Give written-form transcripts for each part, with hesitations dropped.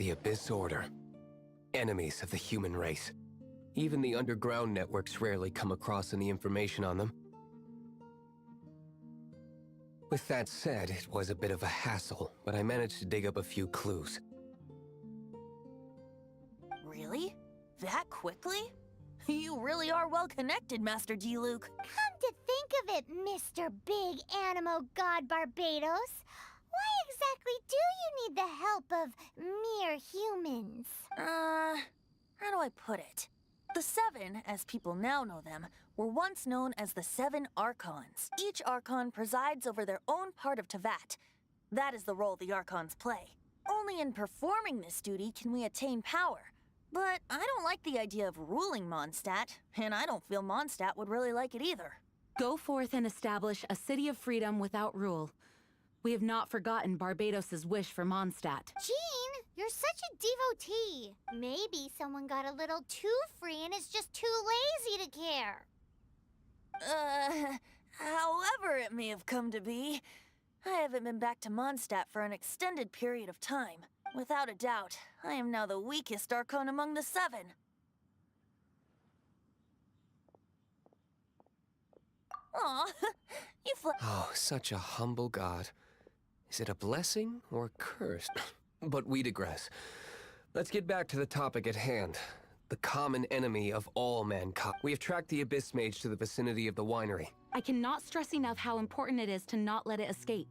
The Abyss Order. Enemies of the human race. Even the underground networks rarely come across any information on them. With that said, it was a bit of a hassle, but I managed to dig up a few clues. Really? That quickly? You really are well connected, Master D-Luke. Come to think of it, Mr. Big Animo God Barbados, why exactly do you need the help of mere humans? How do I put it? The Seven, as people now know them, were once known as the Seven Archons. Each Archon presides over their own part of Teyvat. That is the role the Archons play. Only in performing this duty can we attain power. But I don't like the idea of ruling Mondstadt, and I don't feel Mondstadt would really like it either. Go forth and establish a city of freedom without rule. We have not forgotten Barbados's wish for Mondstadt. Jean, you're such a devotee. Maybe someone got a little too free and is just too lazy to care. However it may have come to be, I haven't been back to Mondstadt for an extended period of time. Without a doubt, I am now the weakest Archon among the Seven. Aw, you Oh, such a humble god. Is it a blessing or a curse? But we digress. Let's get back to the topic at hand. The common enemy of all mankind. We have tracked the Abyss Mage to the vicinity of the winery. I cannot stress enough how important it is to not let it escape.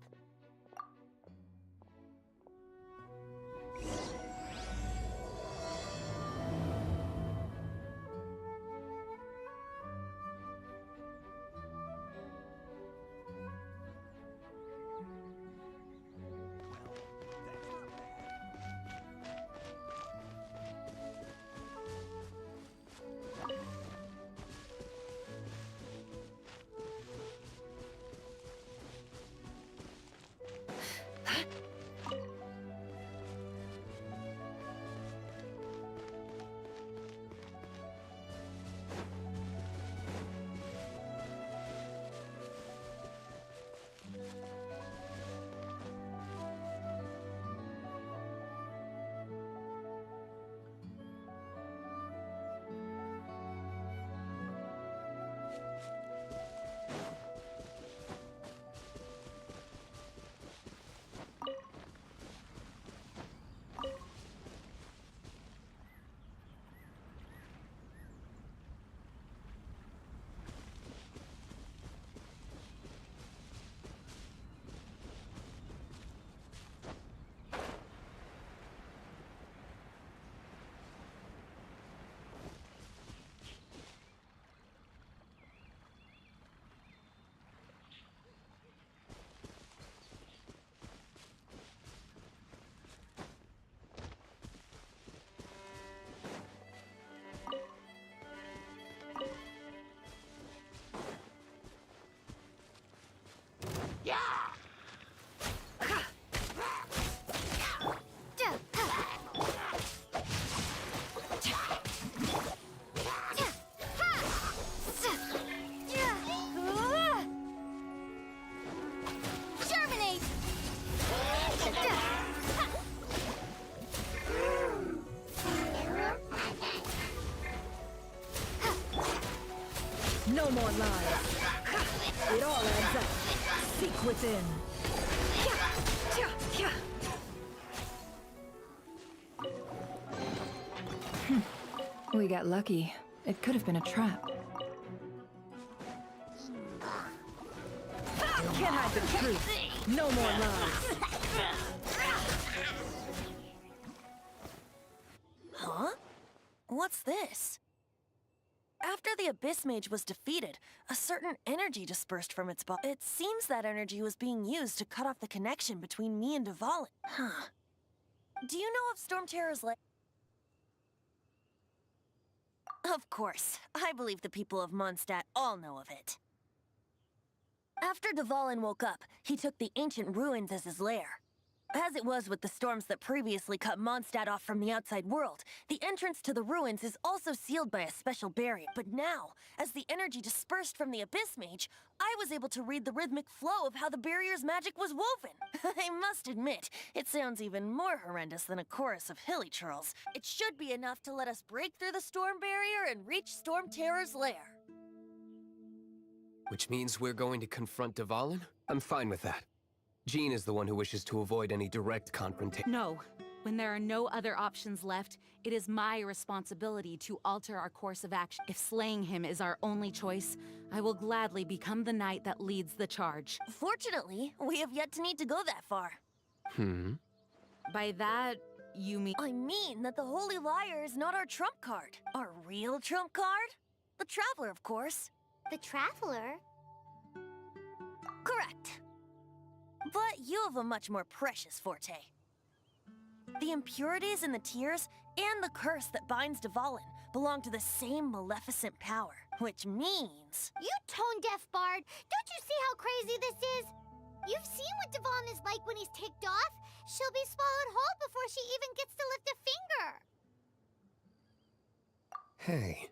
No more lies. It all adds up. Seek within. We got lucky. It could have been a trap. Can't hide the truth. No more lies. Huh? What's this? After the Abyss Mage was defeated, a certain energy dispersed from its body. It seems that energy was being used to cut off the connection between me and Dvalin. Huh. Do you know of Storm Terror's lair? Of course. I believe the people of Mondstadt all know of it. After Dvalin woke up, he took the ancient ruins as his lair. As it was with the storms that previously cut Mondstadt off from the outside world, the entrance to the ruins is also sealed by a special barrier. But now, as the energy dispersed from the Abyss Mage, I was able to read the rhythmic flow of how the barrier's magic was woven. I must admit, it sounds even more horrendous than a chorus of hilly churls. It should be enough to let us break through the storm barrier and reach Storm Terror's lair. Which means we're going to confront Dvalin? I'm fine with that. Jean is the one who wishes to avoid any direct confrontation. No. When there are no other options left, it is my responsibility to alter our course of action. If slaying him is our only choice, I will gladly become the knight that leads the charge. Fortunately, we have yet to need to go that far. By that, you mean... I mean that the Holy Liar is not our trump card. Our real trump card? The Traveler, of course. The Traveler? Correct. But you have a much more precious forte. The impurities in the tears and the curse that binds Dvalin belong to the same maleficent power, which means... You tone-deaf bard! Don't you see how crazy this is? You've seen what Dvalin is like when he's ticked off. She'll be swallowed whole before she even gets to lift a finger. Hey,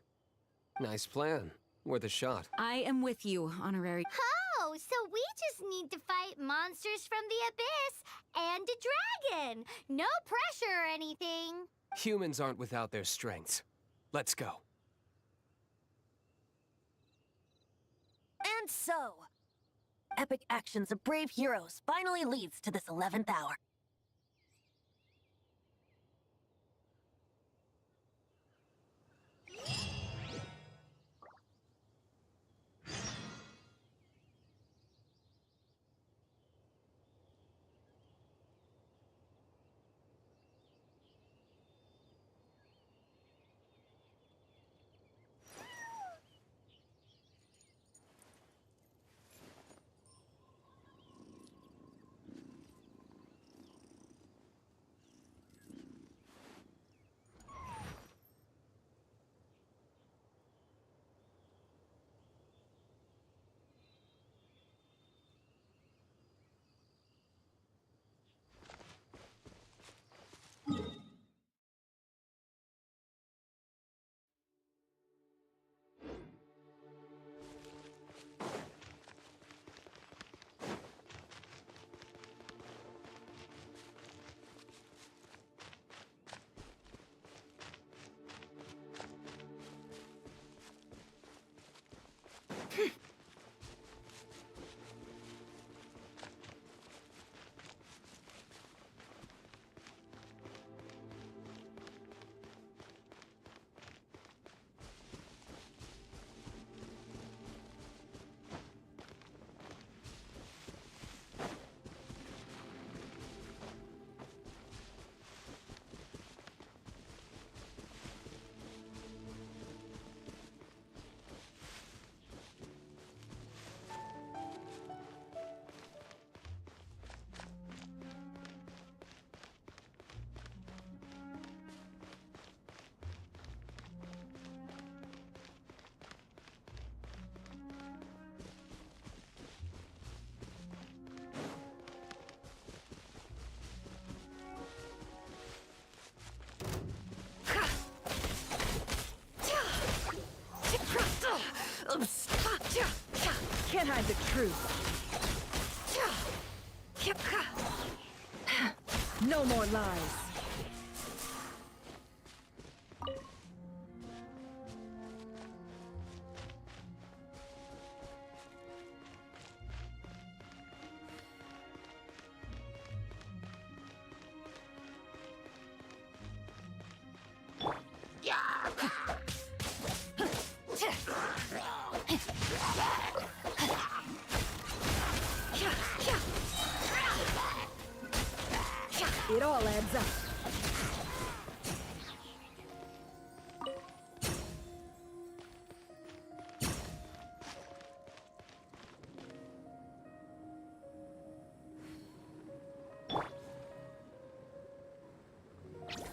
nice plan. Worth a shot. I am with you, Honorary. Oh, so we just need to fight monsters from the Abyss and a dragon. No pressure or anything. Humans aren't without their strengths. Let's go. And so, epic actions of brave heroes finally leads to this 11th hour. Can't hide the truth. No more lies. It all adds up.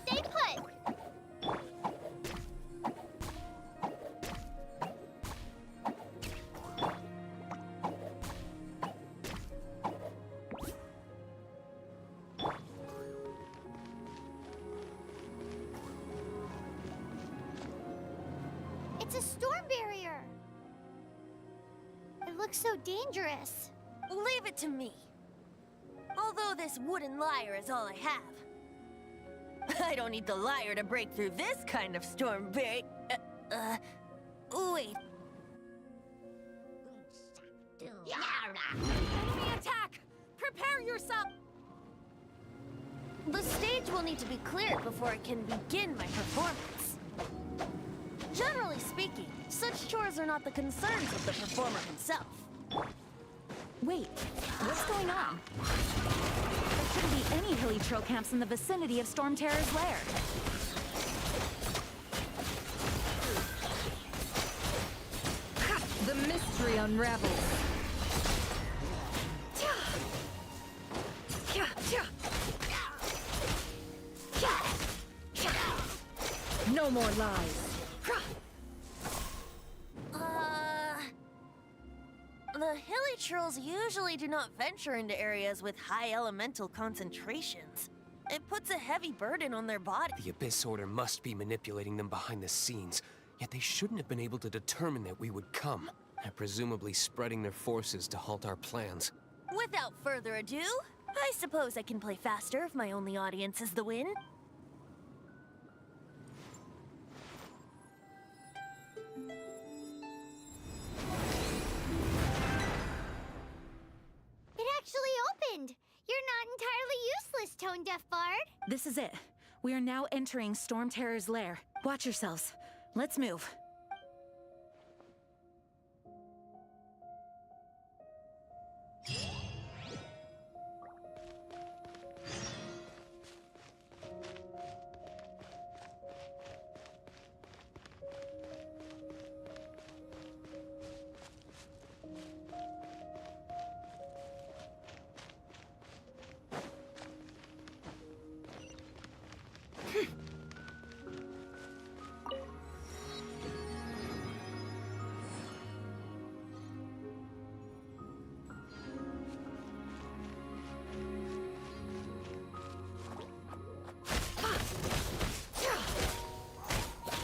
Stay put. It's a storm barrier. It looks so dangerous. Leave it to me. Although this wooden lyre is all I have. I don't need the lyre to break through this kind of storm wait. Enemy attack! Prepare yourself! The stage will need to be cleared before I can begin my performance. Generally speaking, such chores are not the concerns of the performer himself. Wait, what's going on? There shouldn't be any hilly trail camps in the vicinity of Storm Terror's lair. The mystery unravels. No more lies. The hilly trolls usually do not venture into areas with high elemental concentrations. It puts a heavy burden on their body. The Abyss Order must be manipulating them behind the scenes, yet they shouldn't have been able to determine that we would come, and presumably spreading their forces to halt our plans. Without further ado, I suppose I can play faster if my only audience is the wind. It actually opened. You're not entirely useless, Tone Deaf Bard. This is it. We are now entering Storm Terror's lair. Watch yourselves. Let's move.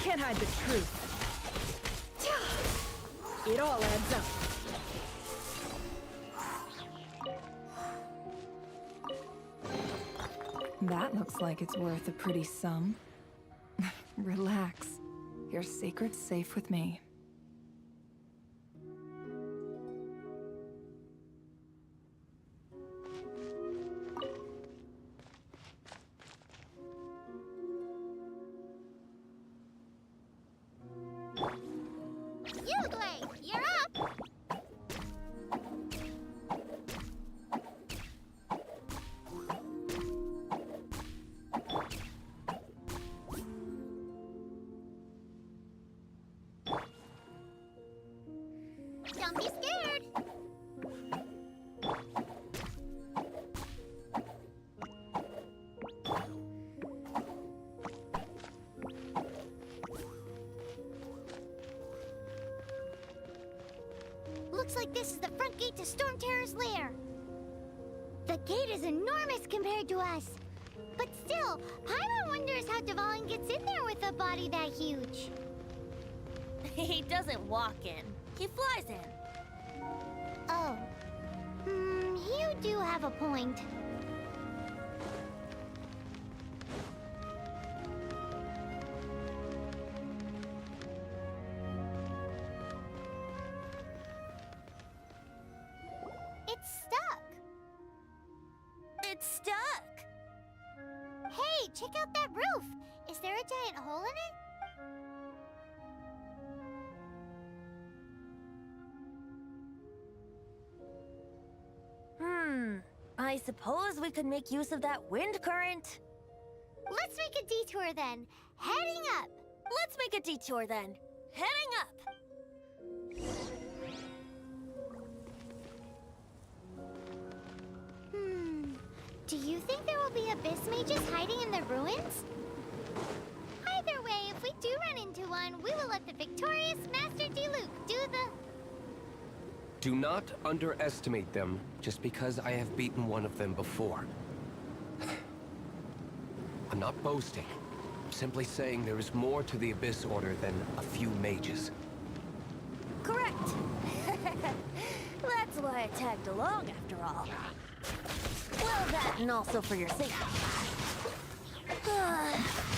Can't hide the truth. It all adds up. That looks like it's worth a pretty sum. Relax. Your secret's safe with me. Yugli, you're up! Don't be scared! Looks like this is the front gate to Storm Terror's lair. The gate is enormous compared to us. But still, Paimon wonders how Dvalin gets in there with a body that huge. He doesn't walk in, he flies in. Oh. You do have a point. It's stuck. It's stuck. Hey, check out that roof. Is there a giant hole in it? I suppose we could make use of that wind current. Let's make a detour then. Heading up. Let's make a detour then. Heading up. Do you think there will be abyss mages hiding in the ruins? Either way, if we do run into one, we will let the victorious Master Diluc do the... Do not underestimate them just because I have beaten one of them before. I'm not boasting, simply saying there is more to the Abyss Order than a few mages. Correct. That's why I tagged along after all. Well, that and also for your safety.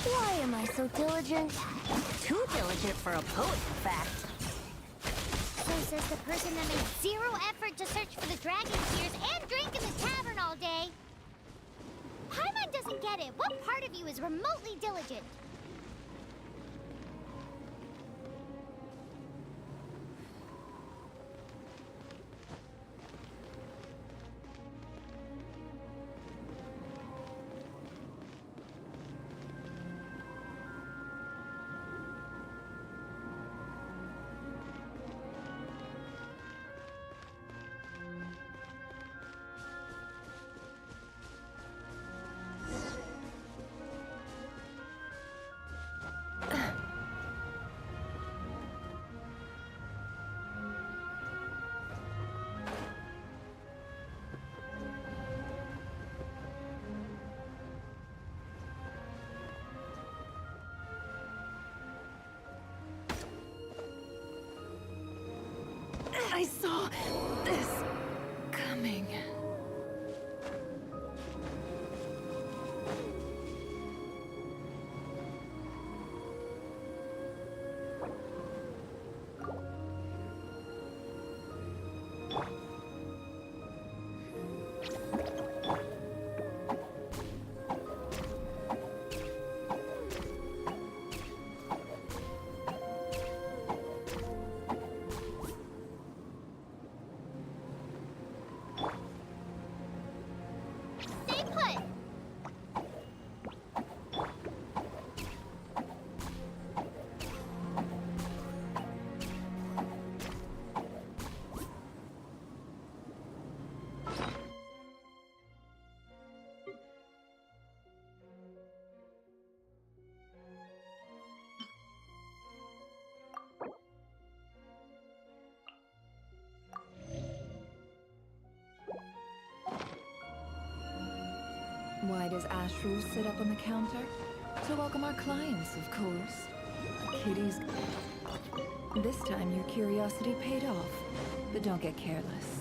Why am I so diligent? Too diligent for a poet, in fact. So says the person that made zero effort to search for the dragon tears and drink in the tavern all day. Paimon doesn't get it. What part of you is remotely diligent? I saw this coming. Stay put. Why does Ashru sit up on the counter? To welcome our clients, of course. Kitty's... This time your curiosity paid off, but don't get careless.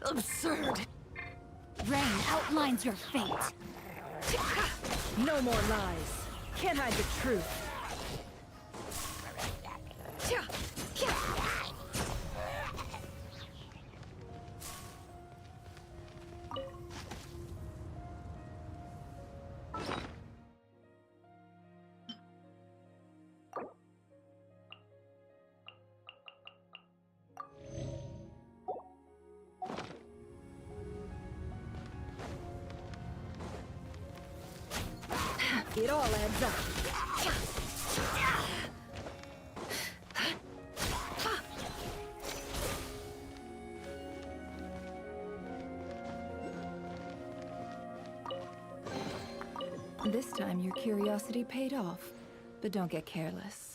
Absurd. Rain outlines your fate. No more lies. Can't hide the truth. It all adds up. This time your curiosity paid off, but don't get careless.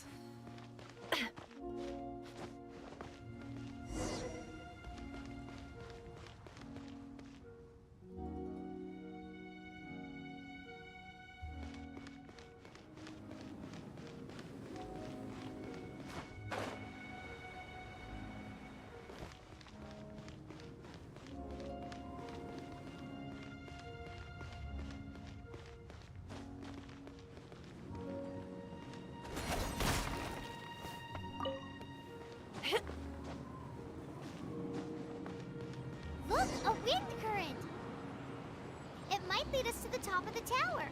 Look, a wind current! It might lead us to the top of the tower.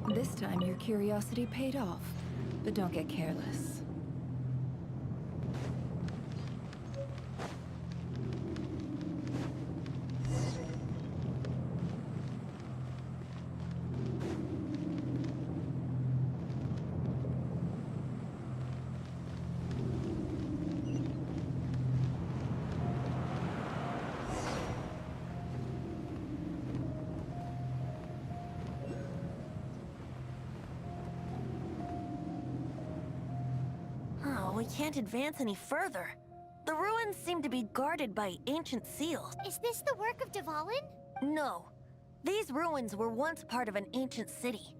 This time your curiosity paid off, but don't get careless. We can't advance any further. The ruins seem to be guarded by ancient seals. Is this the work of Dvalin? No. These ruins were once part of an ancient city.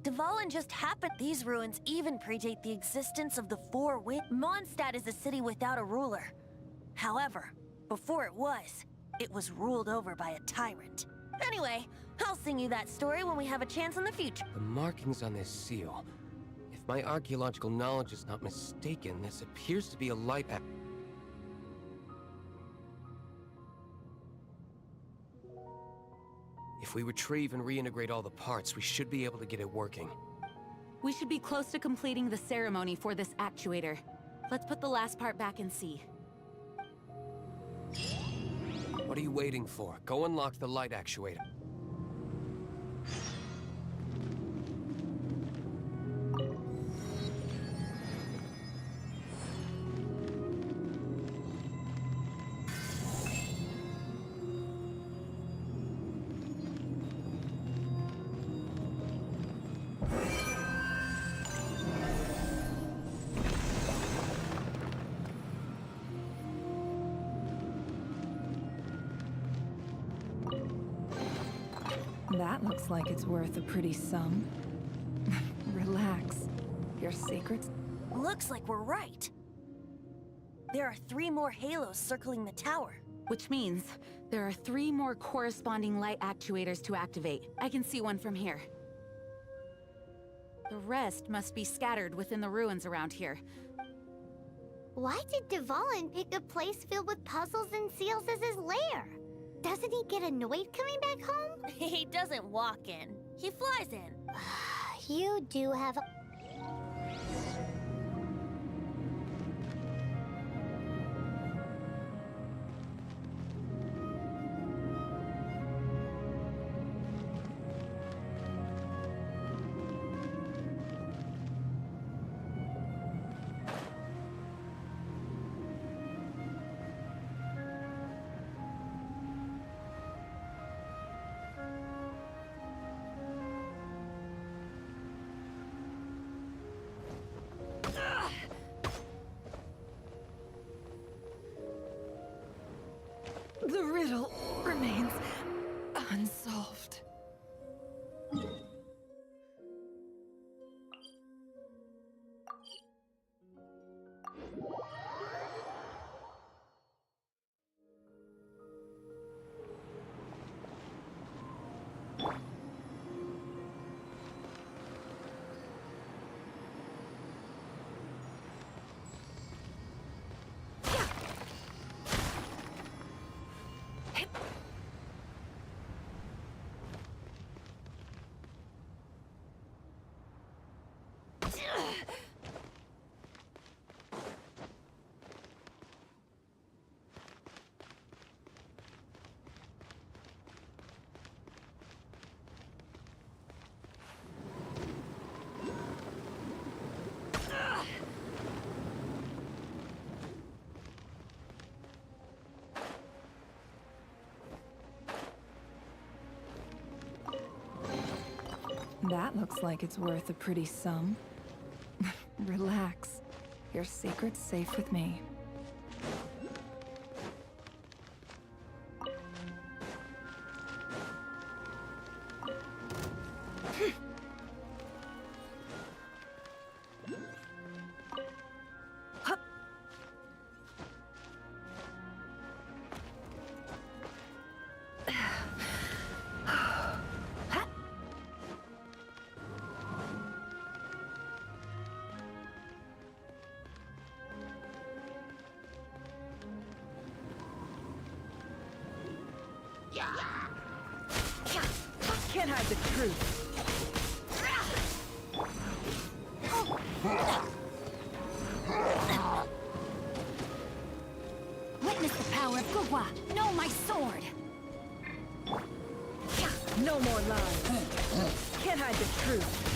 Dvalin just happened. These ruins even predate the existence of the Four Winds. Mondstadt is a city without a ruler. However, before it was ruled over by a tyrant. Anyway, I'll sing you that story when we have a chance in the future. The markings on this seal. If my archaeological knowledge is not mistaken, this appears to be a light act. If we retrieve and reintegrate all the parts, we should be able to get it working. We should be close to completing the ceremony for this actuator. Let's put the last part back and see. What are you waiting for? Go unlock the light actuator. That looks like it's worth a pretty sum. Relax. Your secrets? Looks like we're right. There are 3 more halos circling the tower. Which means there are 3 more corresponding light actuators to activate. I can see one from here. The rest must be scattered within the ruins around here. Why did Dvalin pick a place filled with puzzles and seals as his lair? Doesn't he get annoyed coming back home? He doesn't walk in. He flies in. You do have a... riddle remains unsolved. That looks like it's worth a pretty sum. Relax. Your secret's safe with me. Can't hide the truth. Witness the power of Gugwa. Know my sword. No more lies. Can't hide the truth.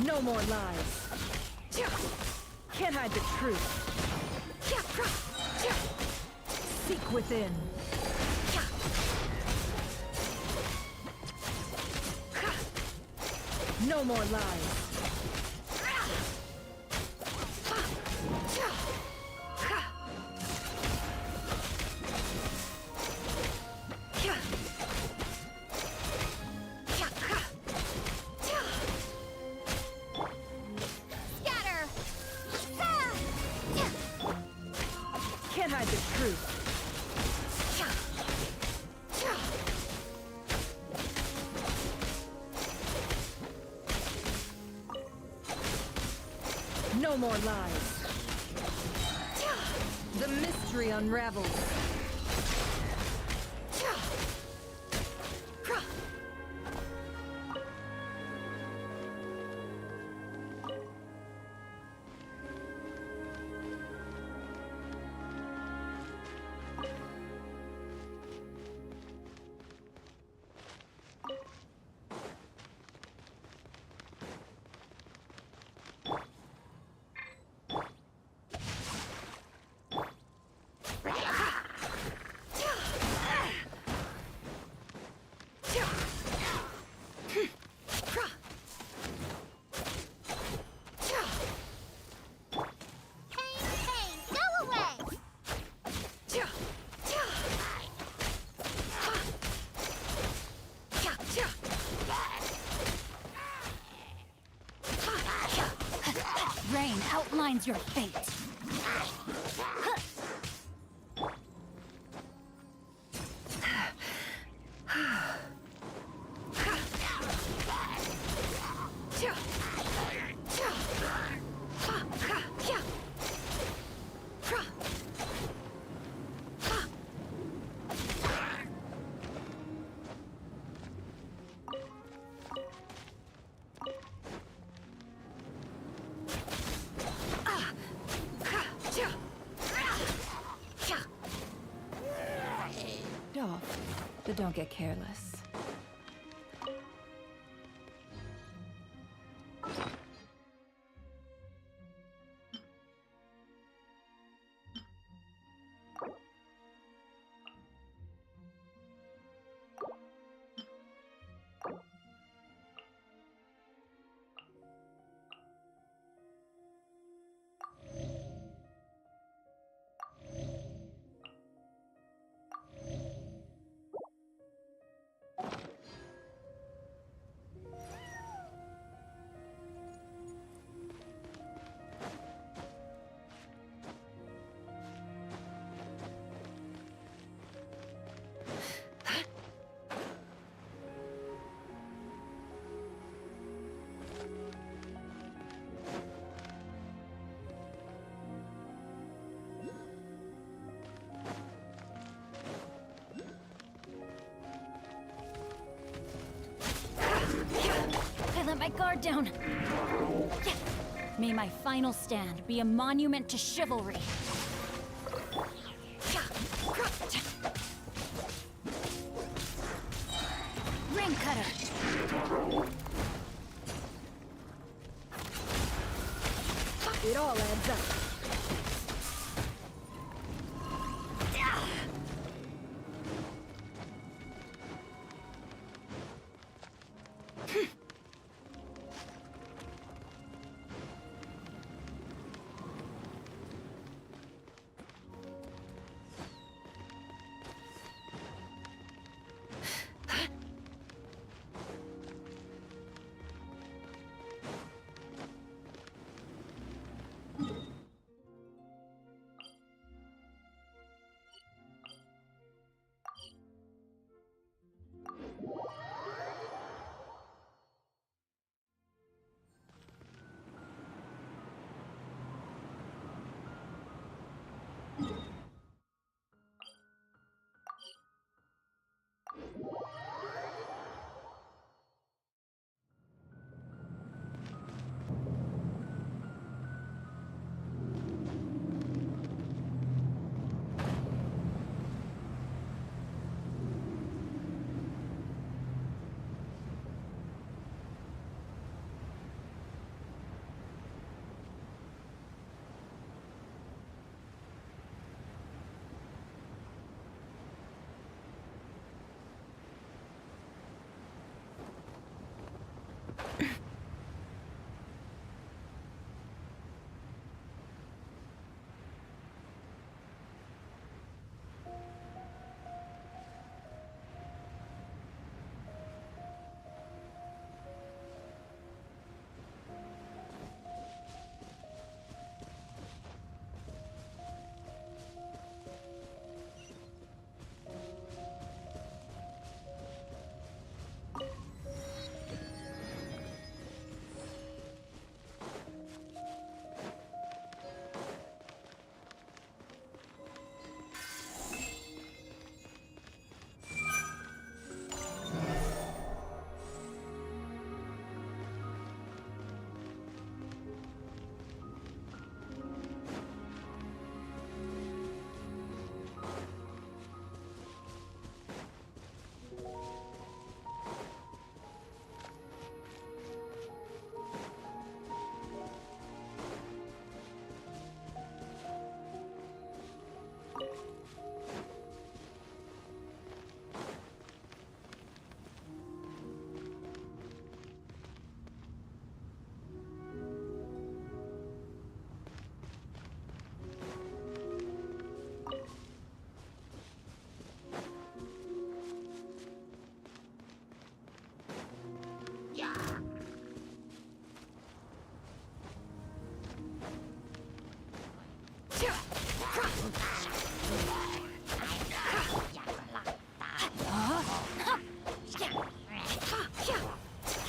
No more lies. Can't hide the truth. Seek within. No more lies. Scatter. Can't hide the truth. No more lies. The mystery unravels. Rain outlines your fate. but don't get careless. I let my guard down. May my final stand be a monument to chivalry. Ring cutter. It all adds up.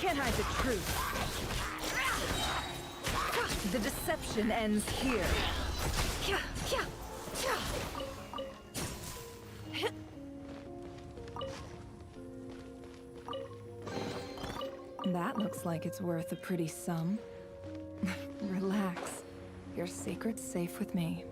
Can't hide the truth. The deception ends here. That looks like it's worth a pretty sum. Relax. Your secret's safe with me.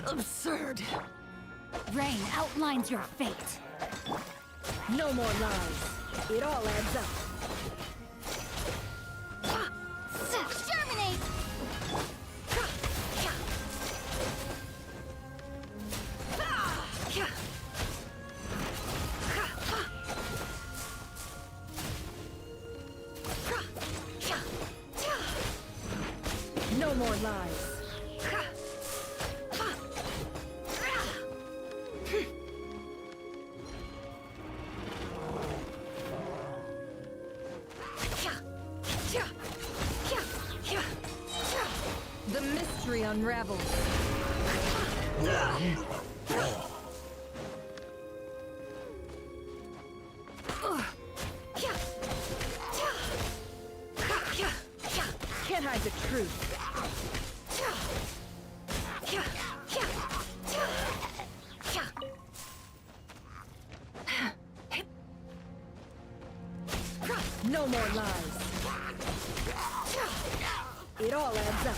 Absurd. Rain outlines your fate. No more lies. It all adds up. Exterminate! No more lies. The mystery unravels. Can't hide the truth. No more lies. It all adds up.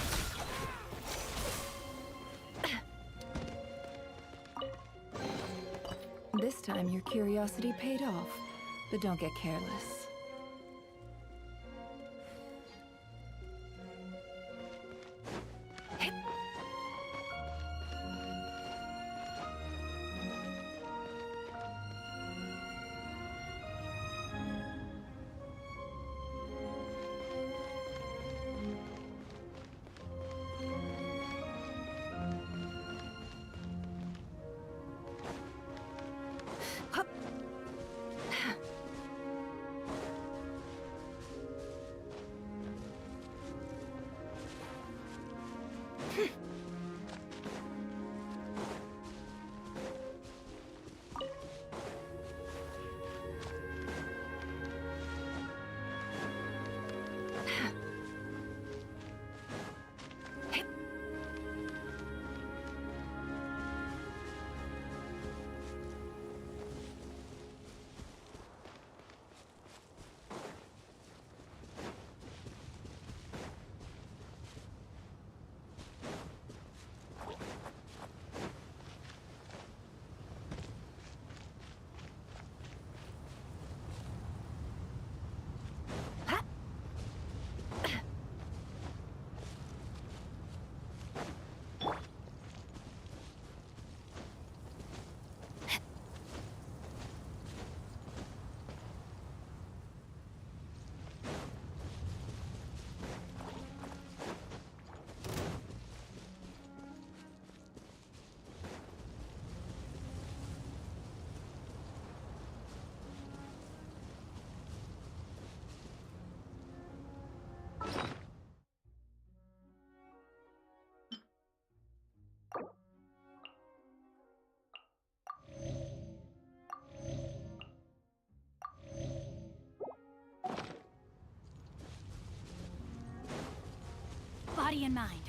This time your curiosity paid off, but don't get careless. Body and mind.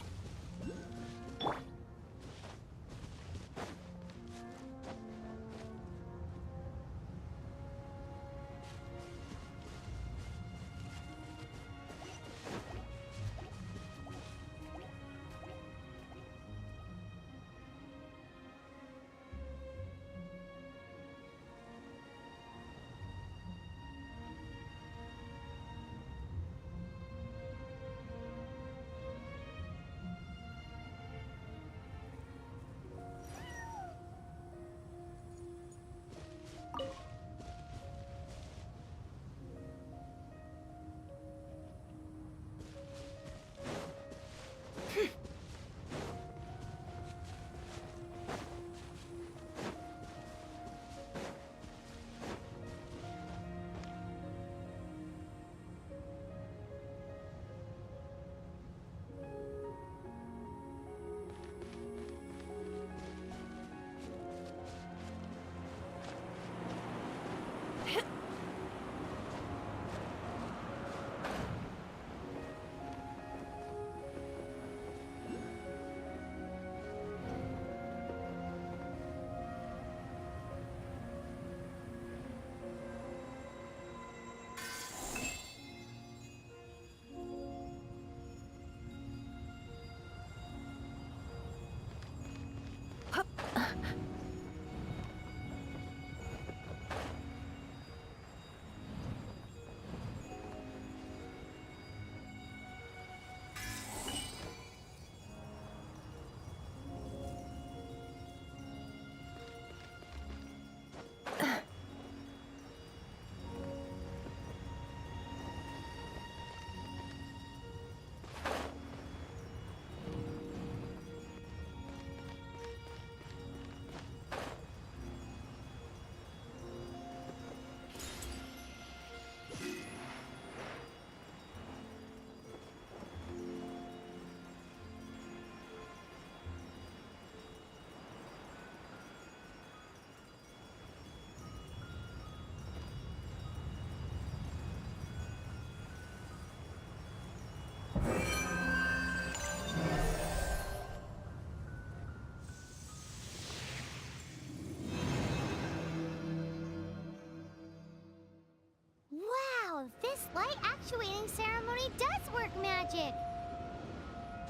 light actuating ceremony does work magic.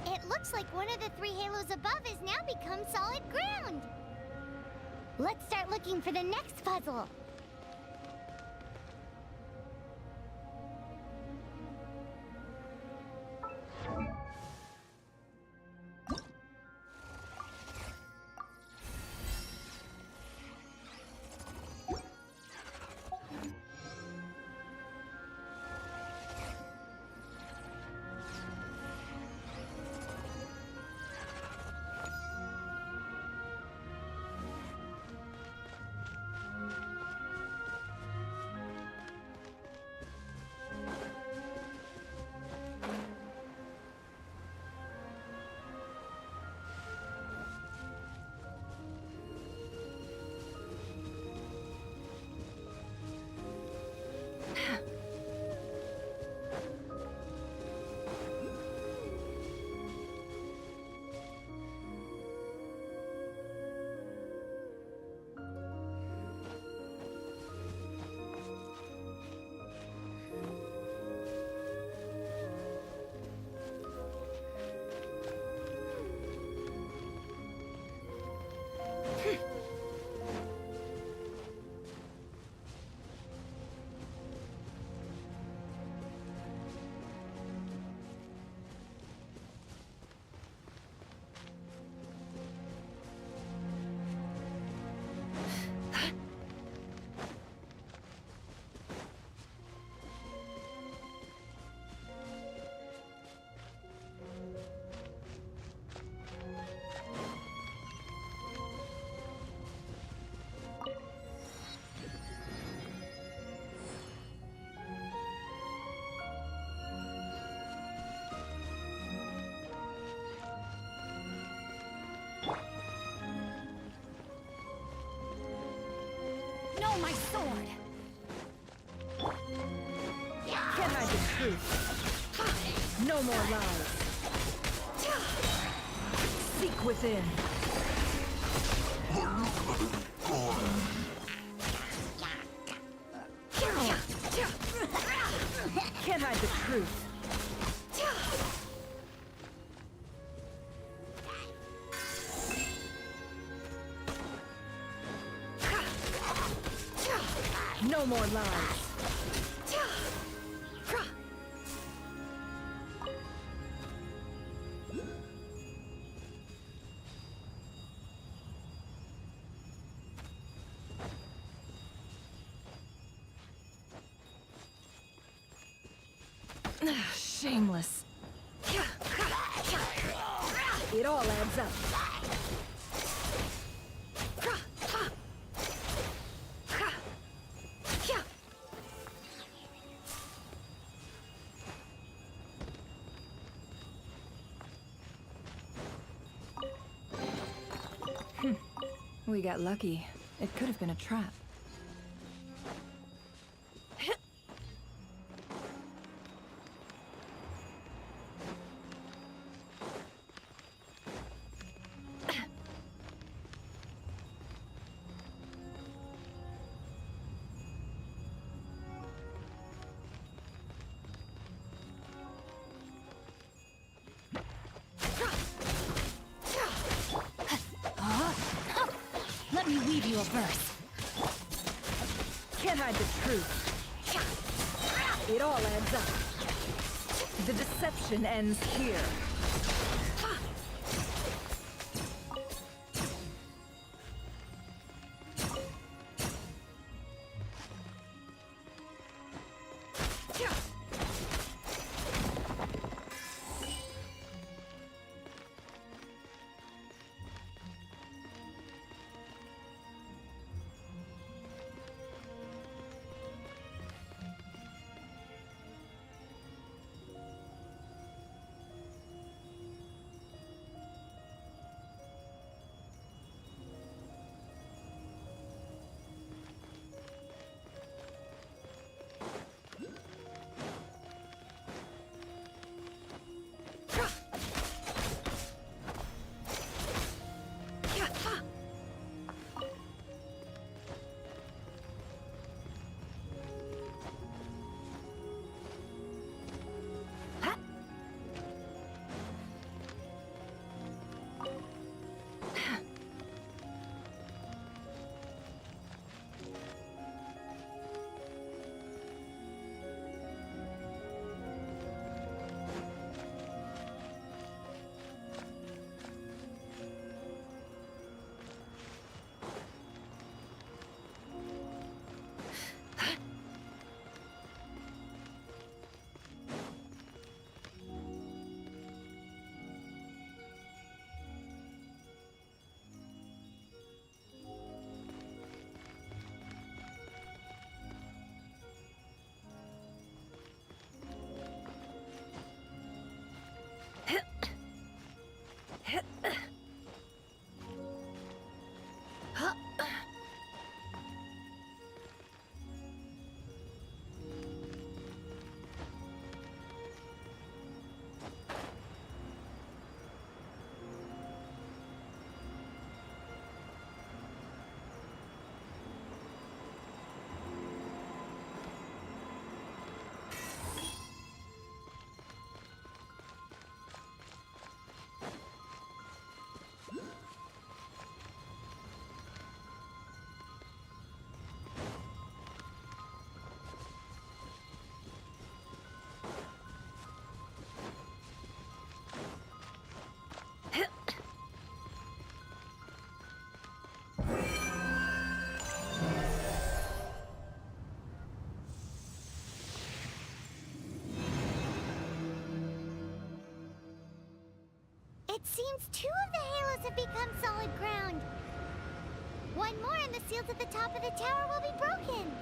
It looks like one of the 3 halos above has now become solid ground. Let's start looking for the next puzzle. No, my sword! Can't hide the truth. No more lies. Seek within. Can't hide the truth. No more lies. Shameless. It all adds up. We got lucky. It could have been a trap. Let me weave you a verse. Can't hide the truth. It all adds up. The deception ends here. It seems 2 of the halos have become solid ground. One more and the seals at the top of the tower will be broken.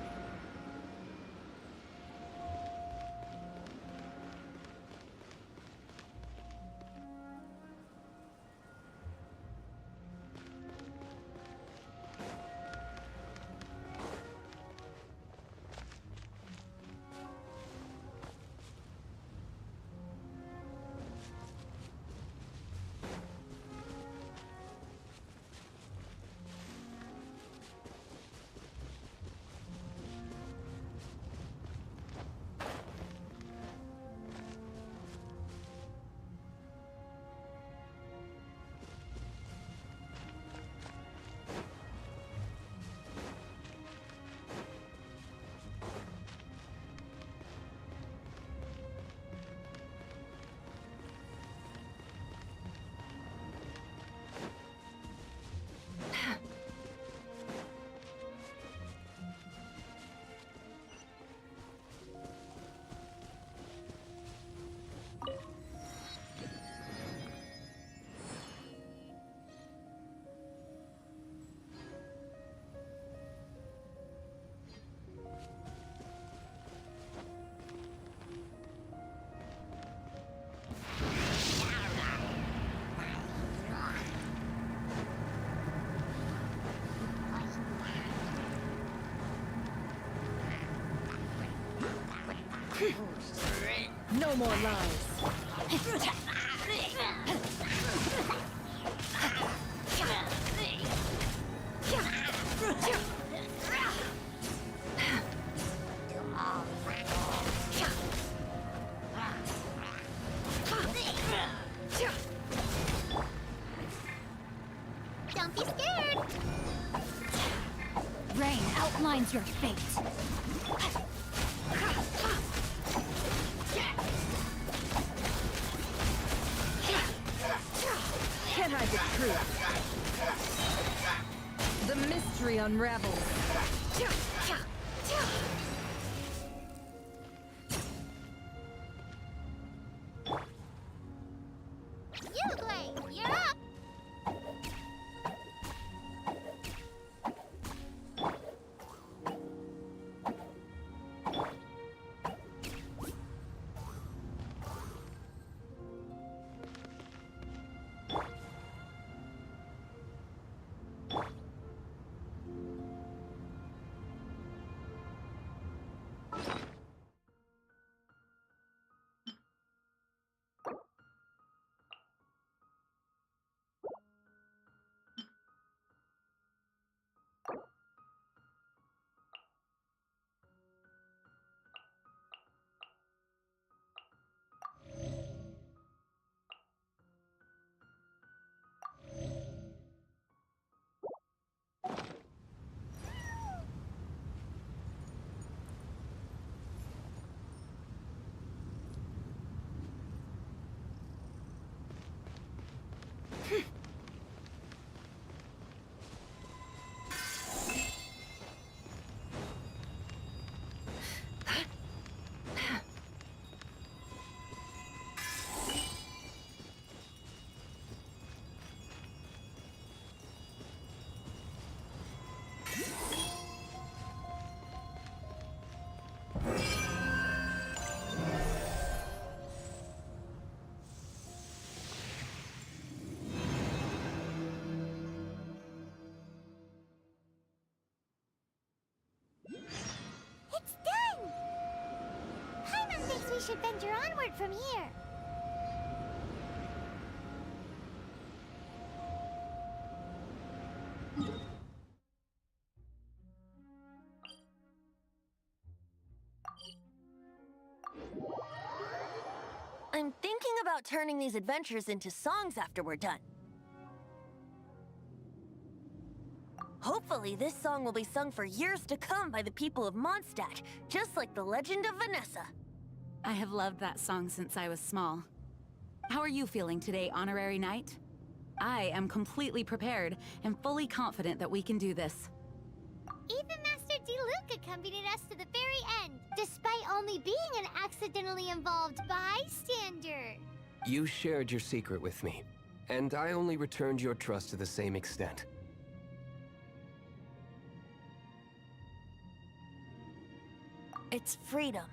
No more lies. Don't be scared. Rain outlines your fate. Can I get truth? The mystery unravels. Uglay, you're up. It's done! Paimon thinks we should venture onward from here. I'm thinking about turning these adventures into songs after we're done. Hopefully, this song will be sung for years to come by the people of Mondstadt, just like the legend of Vanessa. I have loved that song since I was small. How are you feeling today, Honorary Knight? I am completely prepared and fully confident that we can do this. Even Master Diluc accompanied us to the very end, despite only being an accidentally involved bystander. You shared your secret with me. and I only returned your trust to the same extent. It's freedom.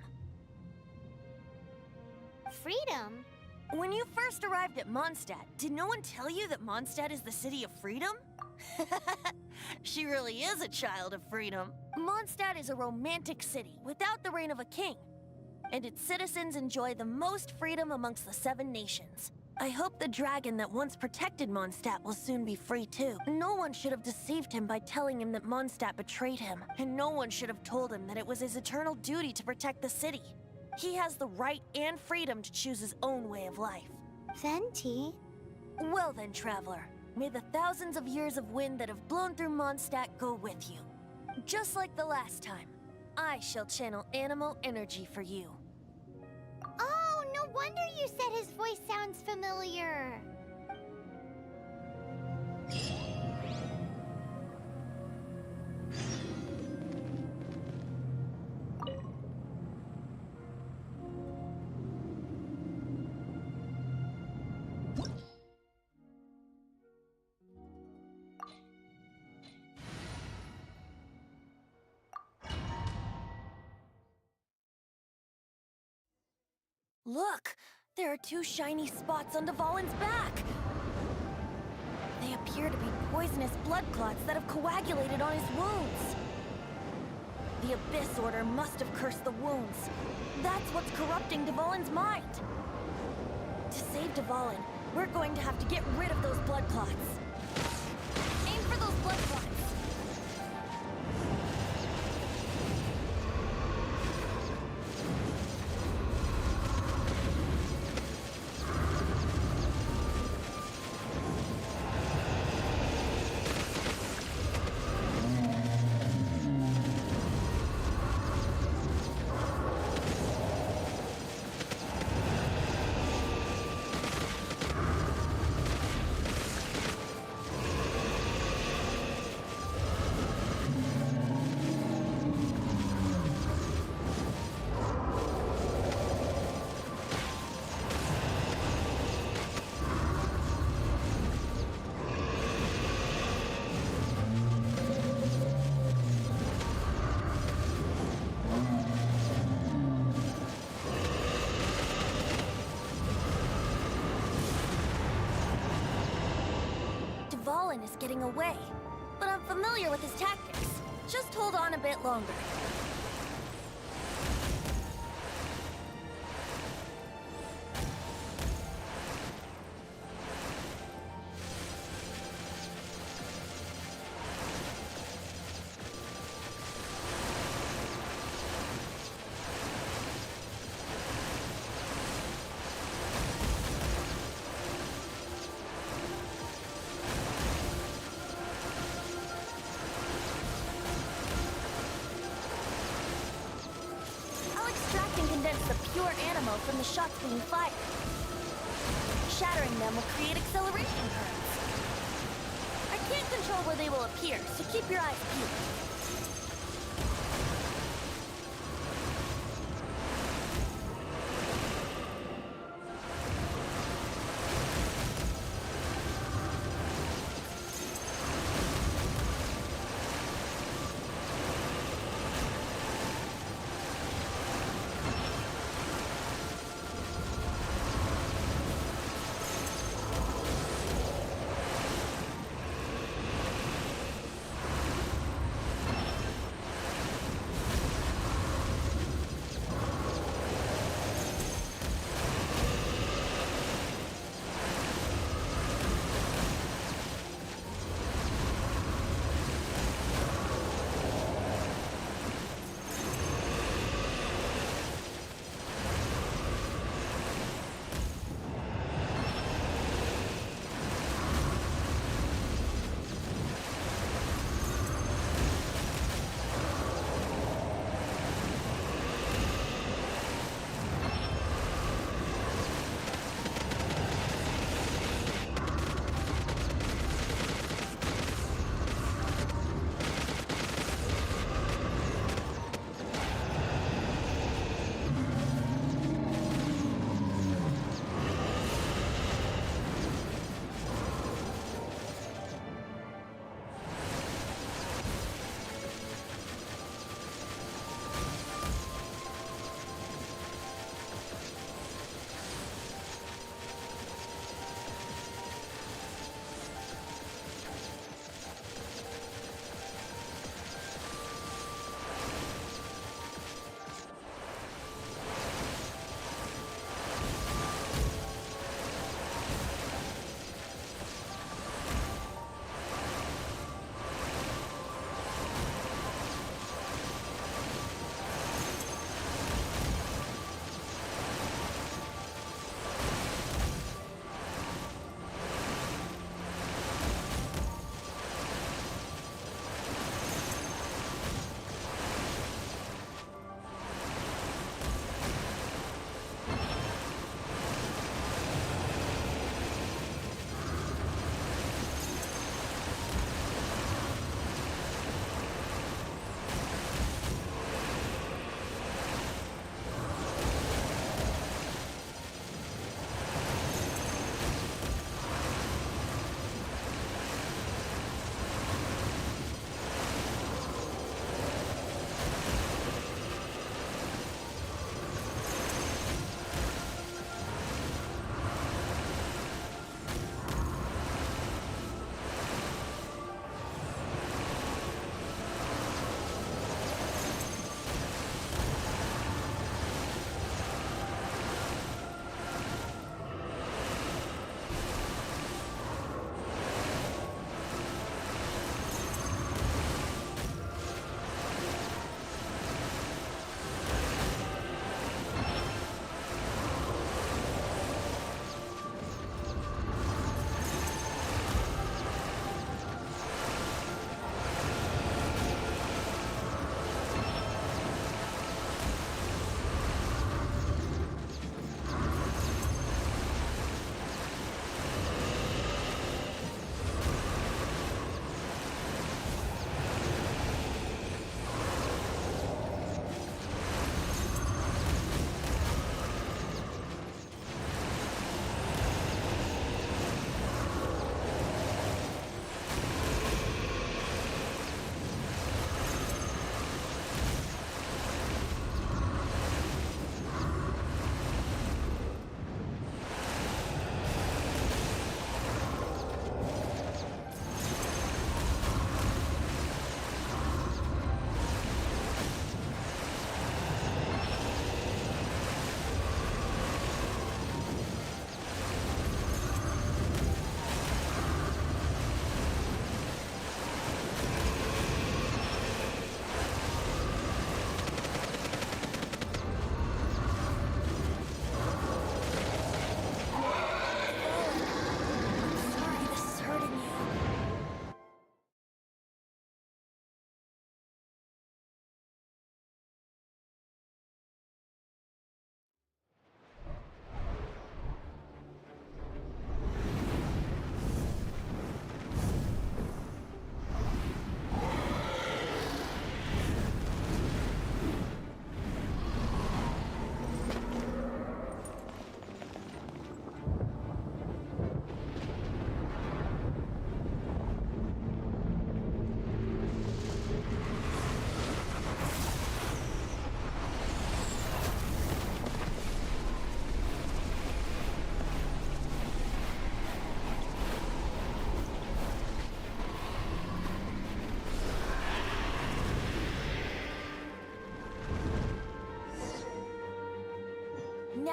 Freedom? When you first arrived at Mondstadt, did no one tell you that Mondstadt is the city of freedom? She really is a child of freedom. Mondstadt is a romantic city without the reign of a king, and its citizens enjoy the most freedom amongst the 7 nations. I hope the dragon that once protected Mondstadt will soon be free too. No one should have deceived him by telling him that Mondstadt betrayed him, and no one should have told him that it was his eternal duty to protect the city. He has the right and freedom to choose his own way of life. Venti? Well then, traveler, may the thousands of years of wind that have blown through Mondstadt go with you. Just like the last time, I shall channel animal energy for you. Oh, no wonder you said his voice sounds familiar. Look! There are 2 shiny spots on Dvalin's back! They appear to be poisonous blood clots that have coagulated on his wounds. The Abyss Order must have cursed the wounds. That's what's corrupting Dvalin's mind. To save Dvalin, we're going to have to get rid of those blood clots. Aim for those blood clots! Dvalin is getting away, but I'm familiar with his tactics. Just hold on a bit longer. The pure animal from the shots being fired. Shattering them will create acceleration currents. I can't control where they will appear, so keep your eyes peeled.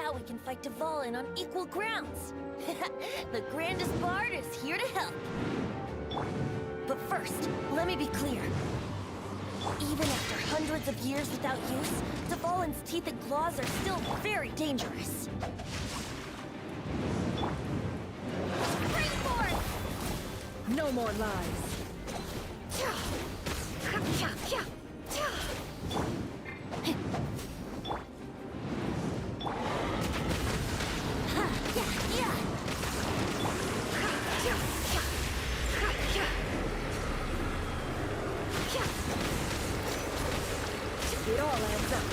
Now we can fight Dvalin on equal grounds. The grandest bard is here to help. But first, let me be clear. Even after hundreds of years without use, Dvalin's teeth and claws are still very dangerous. Springboard! No more lies. It all adds up.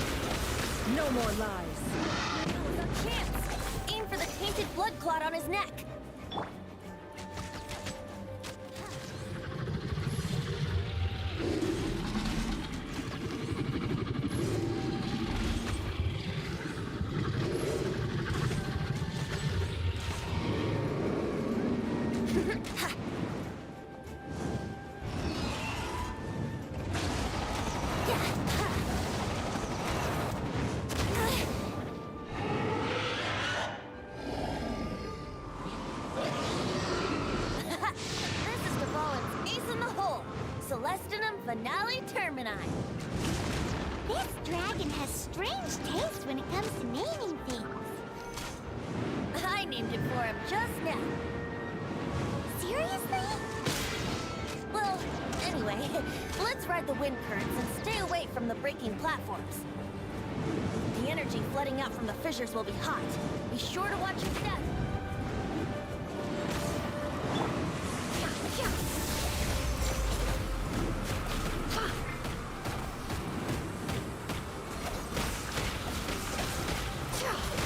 No more lies. Now's our chance. Aim for the tainted blood clot on his neck. Celestinum Finale Termini. This dragon has strange taste when it comes to naming things. I named it for him just now. Seriously? Well, anyway, let's ride the wind currents and stay away from the breaking platforms. The energy flooding out from the fissures will be hot. Be sure to watch your step.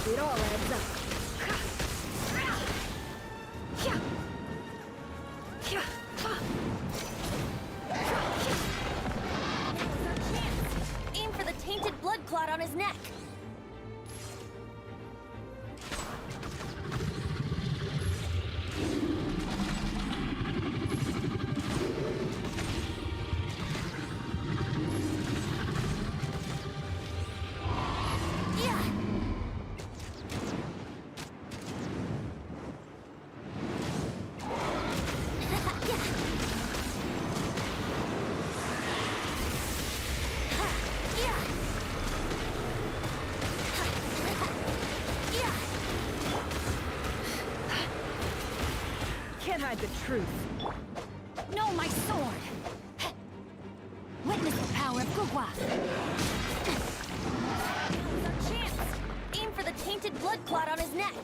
It all adds up. Now's our chance. Aim for the tainted blood clot on his neck. Can't hide the truth. No, my sword! Witness the power of Gugwa! Now's our chance. Aim for the tainted blood clot on his neck.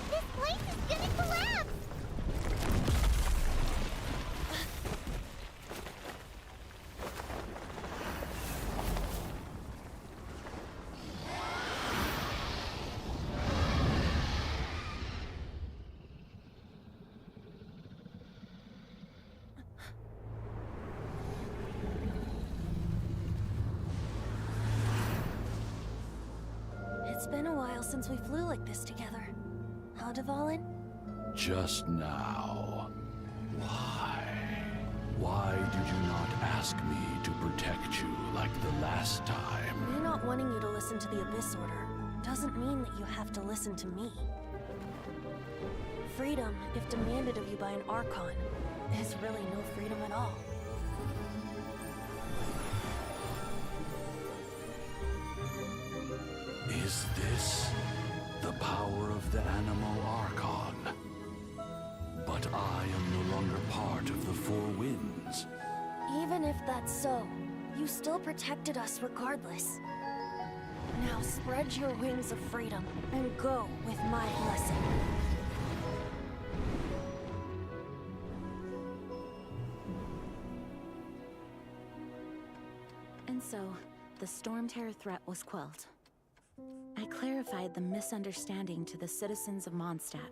This place is gonna collapse! It's been a while since we flew like this together. Huh, Dvalin? Just now. Why? Why did you not ask me to protect you like the last time? Me not wanting you to listen to the Abyss Order doesn't mean that you have to listen to me. Freedom, if demanded of you by an Archon, is really no freedom at all. Is this the power of the Animal Archon? But I am no longer part of the Four Winds. Even if that's so, you still protected us regardless. Now spread your wings of freedom and go with my blessing. And so, the Storm Terror threat was quelled. I clarified the misunderstanding to the citizens of Mondstadt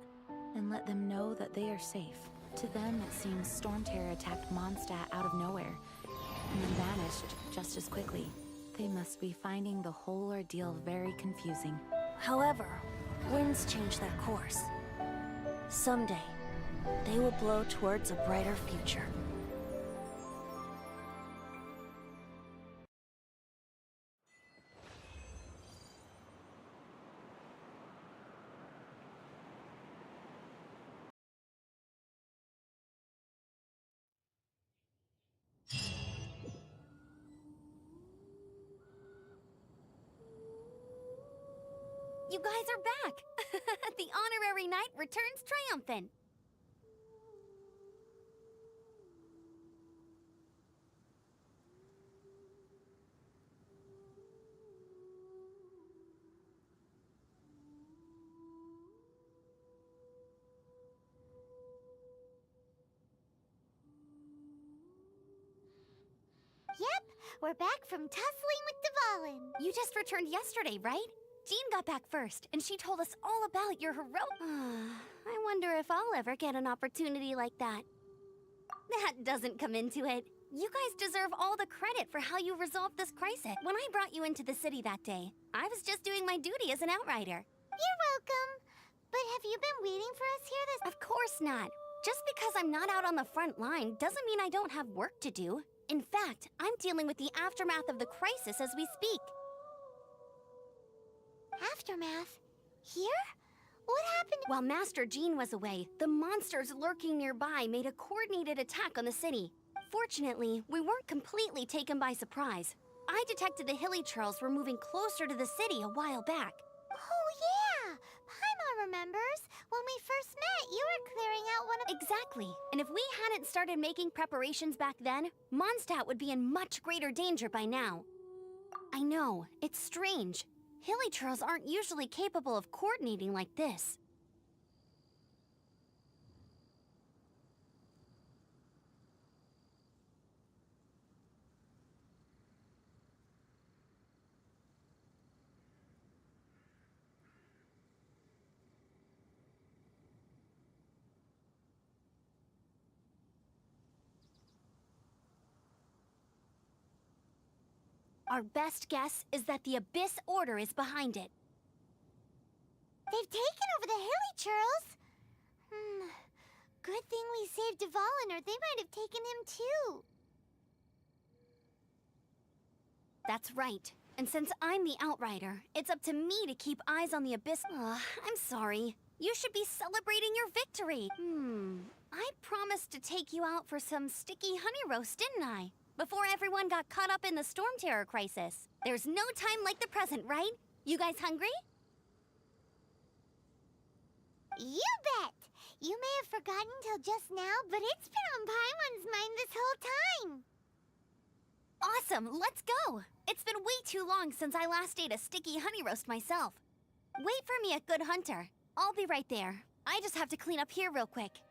and let them know that they are safe. To them, it seems Storm Terror attacked Mondstadt out of nowhere and then vanished just as quickly. They must be finding the whole ordeal very confusing. However, winds change their course. Someday, they will blow towards a brighter future. You guys are back! The honorary knight returns triumphant. Yep, we're back from tussling with Dvalin. You just returned yesterday, right? Jean got back first, and she told us all about your I wonder if I'll ever get an opportunity like that. That doesn't come into it. You guys deserve all the credit for how you resolved this crisis. When I brought you into the city that day, I was just doing my duty as an outrider. You're welcome. But have you been waiting for us here this— Of course not. Just because I'm not out on the front line doesn't mean I don't have work to do. In fact, I'm dealing with the aftermath of the crisis as we speak. Aftermath? Here? What happened? While Master Jean was away, the monsters lurking nearby made a coordinated attack on the city. Fortunately, we weren't completely taken by surprise. I detected the Hilly Churls were moving closer to the city a while back. Oh, yeah! Paimon remembers. When we first met, you were clearing out one of— Exactly. And if we hadn't started making preparations back then, Mondstadt would be in much greater danger by now. I know, it's strange. Hilly Churls aren't usually capable of coordinating like this. Our best guess is that the Abyss Order is behind it. They've taken over the Hilly Churls. Good thing we saved Dvalin, or they might have taken him too. That's right. And since I'm the Outrider, it's up to me to keep eyes on the Abyss. I'm sorry. You should be celebrating your victory. I promised to take you out for some sticky honey roast, didn't I? Before everyone got caught up in the Storm Terror crisis. There's no time like the present, right? You guys hungry? You bet! You may have forgotten till just now, but it's been on Paimon's mind this whole time. Awesome, let's go! It's been way too long since I last ate a sticky honey roast myself. Wait for me at Good Hunter. I'll be right there. I just have to clean up here real quick.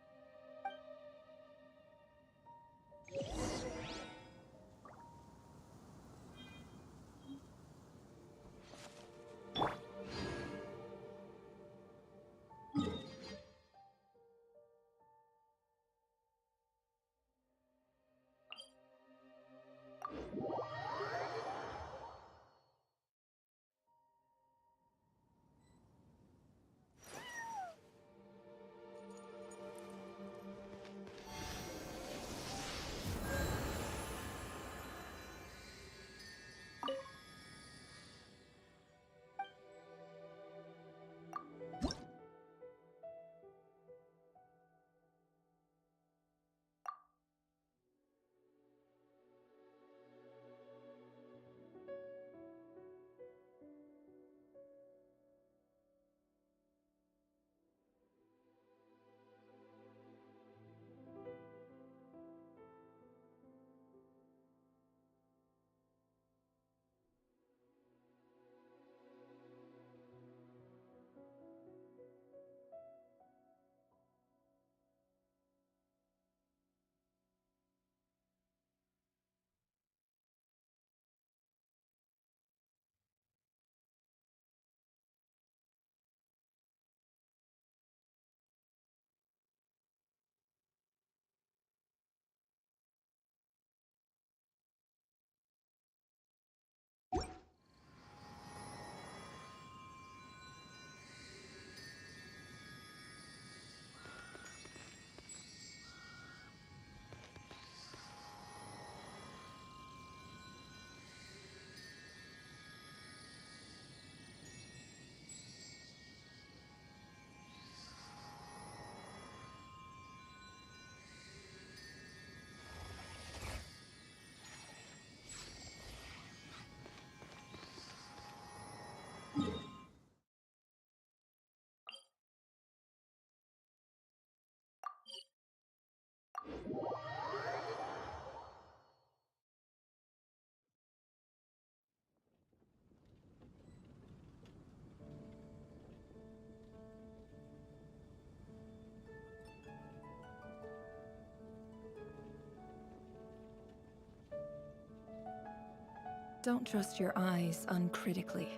Don't trust your eyes uncritically.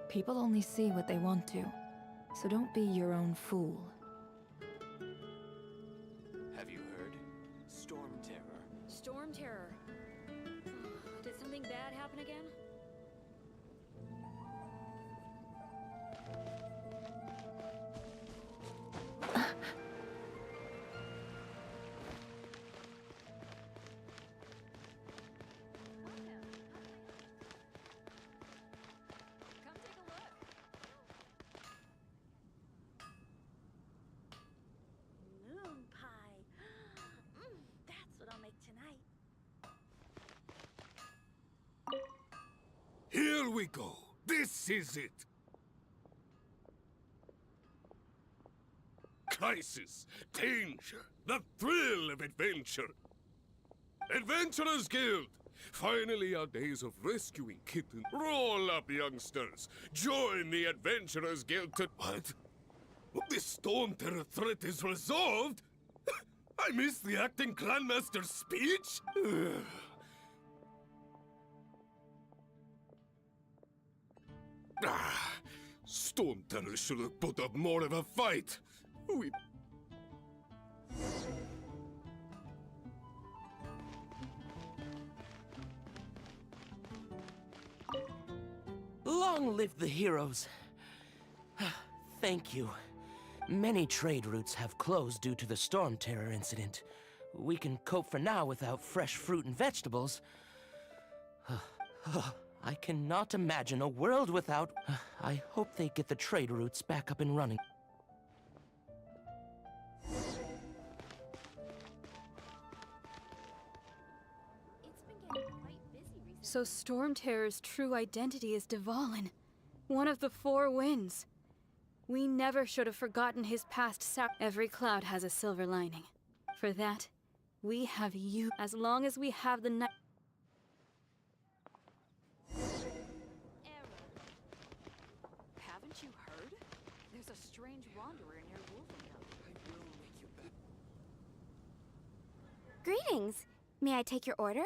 People only see what they want to, so don't be your own fool. Have you heard? Storm Terror. Storm Terror. Did something bad happen again? Come take a look. Moon pie. That's what I'll make tonight. Here we go. This is it. Crisis, danger, the thrill of adventure. Adventurers Guild. Finally, our days of rescuing kittens. Roll up, youngsters. Join the Adventurers Guild to... What? This Storm Terror threat is resolved? I missed the acting clanmaster's speech? Storm Terror should have put up more of a fight. We... Long live the heroes. Thank you. Many trade routes have closed due to the Storm Terror incident. We can cope for now without fresh fruit and vegetables. I cannot imagine a world without... I hope they get the trade routes back up and running. So Storm Terror's true identity is Dvalin, one of the four winds. We never should have forgotten his past Every cloud has a silver lining. For that, we have you. As long as we have the night. Haven't you heard? There's a strange wanderer near Wolfenbelt. Greetings. May I take your order?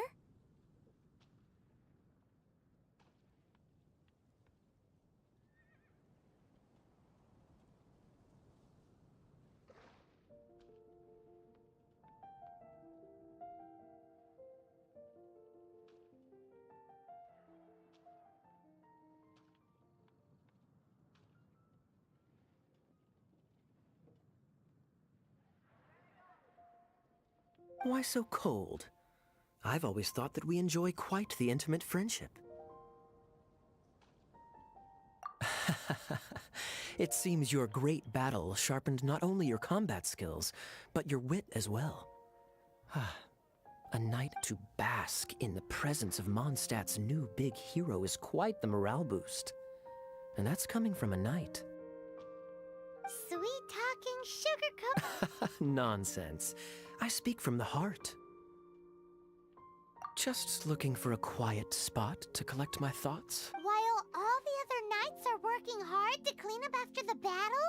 Why so cold? I've always thought that we enjoy quite the intimate friendship. It seems your great battle sharpened not only your combat skills, but your wit as well. A night to bask in the presence of Mondstadt's new big hero is quite the morale boost. And that's coming from a knight. Sweet-talking sugarcoat. Nonsense. I speak from the heart. Just looking for a quiet spot to collect my thoughts. While all the other knights are working hard to clean up after the battle?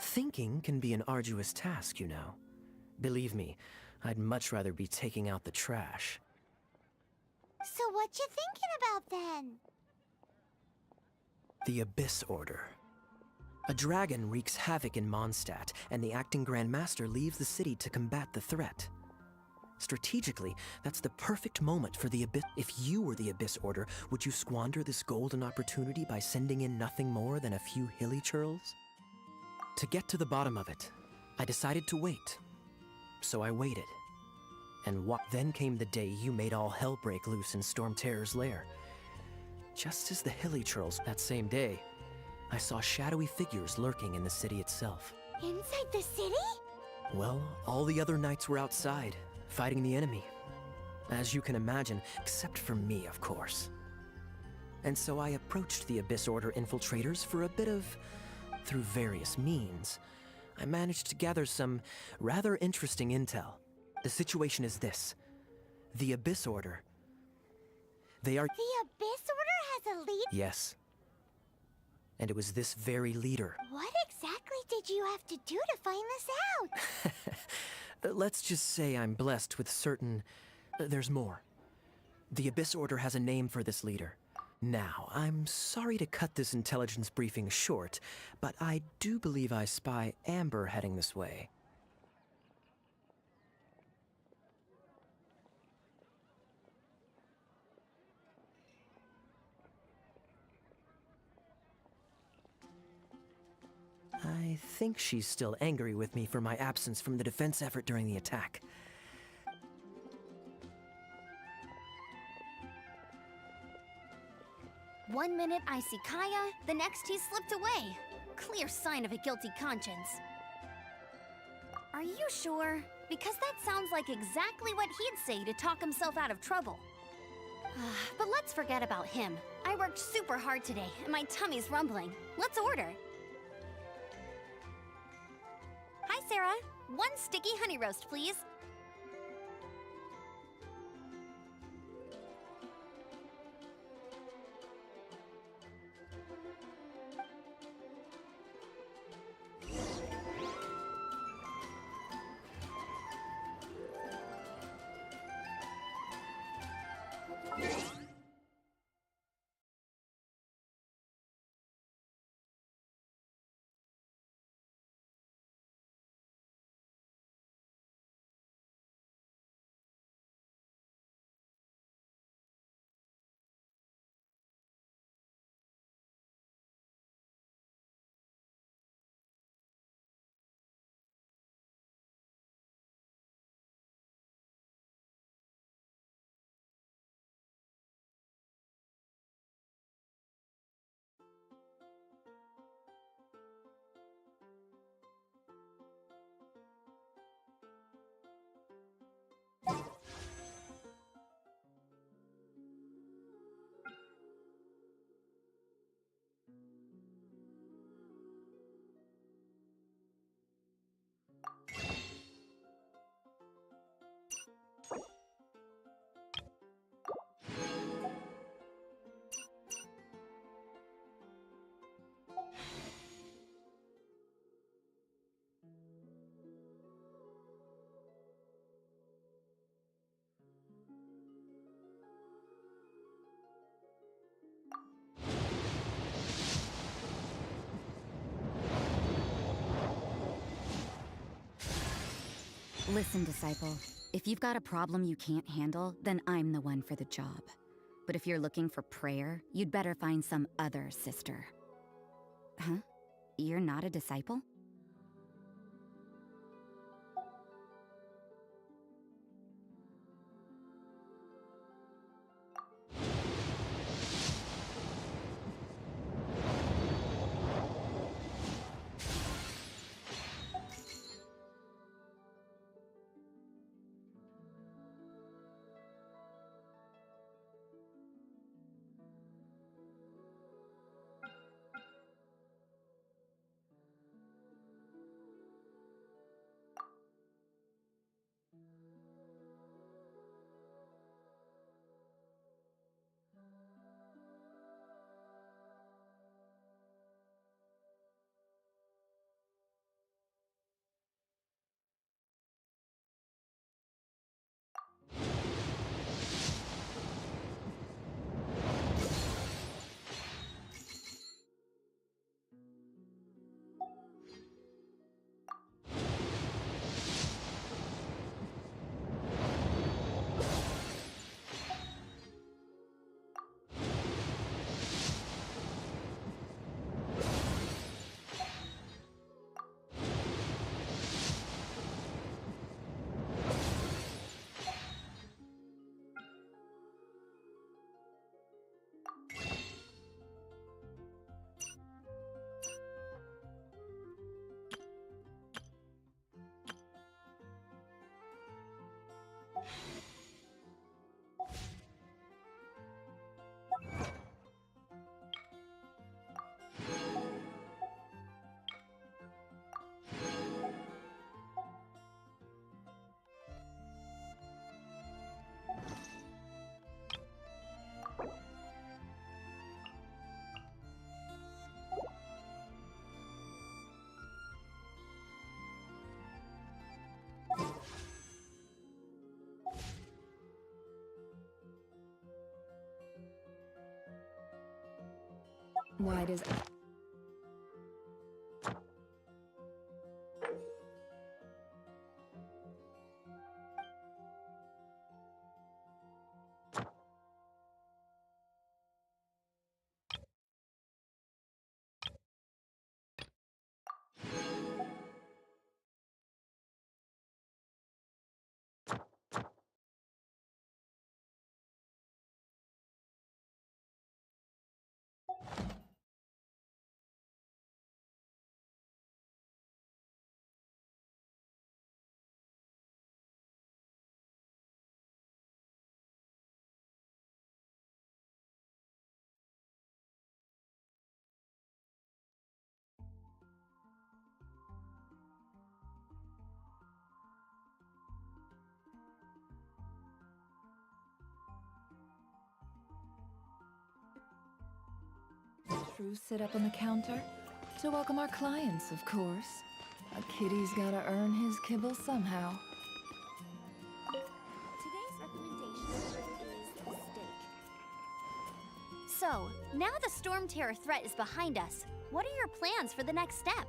Thinking can be an arduous task, you know. Believe me, I'd much rather be taking out the trash. So what you thinking about then? The Abyss Order. A dragon wreaks havoc in Mondstadt, and the acting Grand Master leaves the city to combat the threat. Strategically, that's the perfect moment for the Abyss. If you were the Abyss Order, would you squander this golden opportunity by sending in nothing more than a few hilly churls? To get to the bottom of it, I decided to wait. So I waited. And then came the day you made all hell break loose in Storm Terror's lair. Just as the hilly churls that same day, I saw shadowy figures lurking in the city itself. Inside the city? Well, all the other knights were outside, fighting the enemy. As you can imagine, except for me, of course. And so I approached the Abyss Order infiltrators for a bit of... through various means. I managed to gather some rather interesting intel. The situation is this. The Abyss Order... they are... The Abyss Order has a lead? Yes. And it was this very leader. What exactly did you have to do to find this out? Let's just say I'm blessed with certain... there's more. The Abyss Order has a name for this leader. Now, I'm sorry to cut this intelligence briefing short, but I do believe I spy Amber heading this way. I think she's still angry with me for my absence from the defense effort during the attack. One minute I see Kaya, the next he slipped away. Clear sign of a guilty conscience. Are you sure? Because that sounds like exactly what he'd say to talk himself out of trouble. But let's forget about him. I worked super hard today, and my tummy's rumbling. Let's order. Hi, Sarah. One sticky honey roast, please. Listen, Disciple. If you've got a problem you can't handle, then I'm the one for the job. But if you're looking for prayer, you'd better find some other sister. Huh? You're not a disciple? Why does... Crew sit up on the counter? To welcome our clients, of course. A kitty's gotta earn his kibble somehow. Today's recommendation is the steak. So, now the Storm Terror threat is behind us. What are your plans for the next step?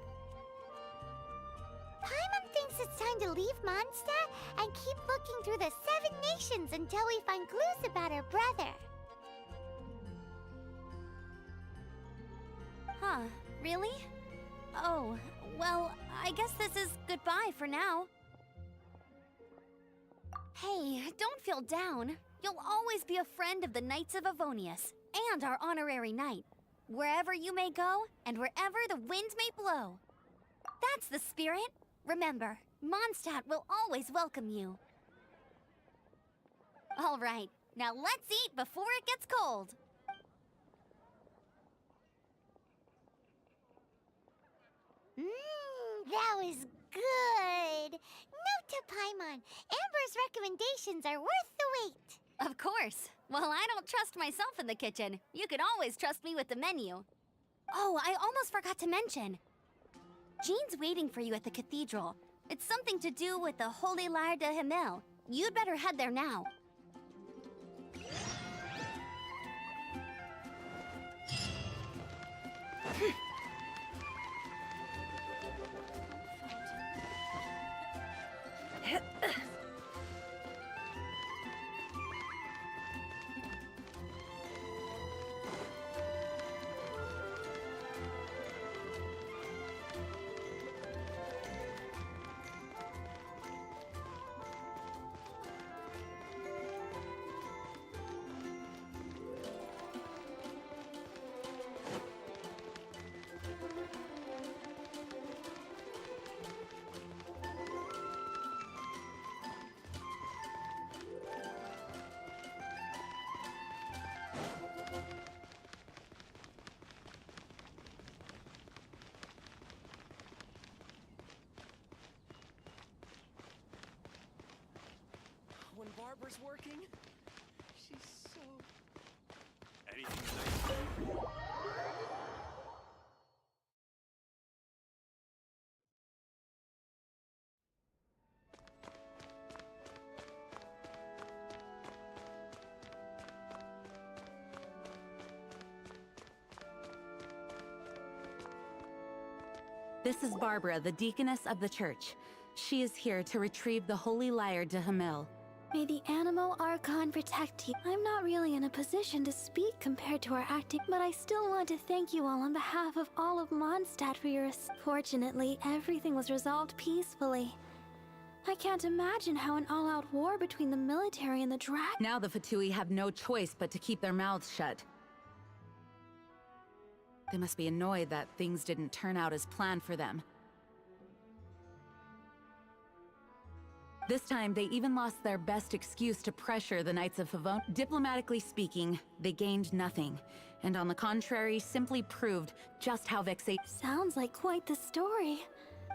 Paimon thinks it's time to leave Mondstadt and keep looking through the 7 nations until we find clues about her brother. Huh, really? Oh, well, I guess this is goodbye for now. Hey, don't feel down. You'll always be a friend of the Knights of Avonius, and our honorary knight. Wherever you may go, and wherever the wind may blow. That's the spirit. Remember, Mondstadt will always welcome you. All right, now let's eat before it gets cold. That was good. Note to Paimon, Amber's recommendations are worth the wait. Of course. Well, I don't trust myself in the kitchen. You can always trust me with the menu. Oh, I almost forgot to mention. Jean's waiting for you at the cathedral. It's something to do with the Holy Lyre de Himmel. You'd better head there now. When Barbara's working, she's so... Anything nice to do for you? This is Barbara, the deaconess of the church. She is here to retrieve the Holy Lyre de Himmel. May the Animo Archon protect you. I'm not really in a position to speak compared to our acting, but I still want to thank you all on behalf of all of Mondstadt for your... Fortunately, everything was resolved peacefully. I can't imagine how an all-out war between the military and the dragon... Now the Fatui have no choice but to keep their mouths shut. They must be annoyed that things didn't turn out as planned for them. This time, they even lost their best excuse to pressure the Knights of Favon. Diplomatically speaking, they gained nothing, and on the contrary, simply proved just how Sounds like quite the story.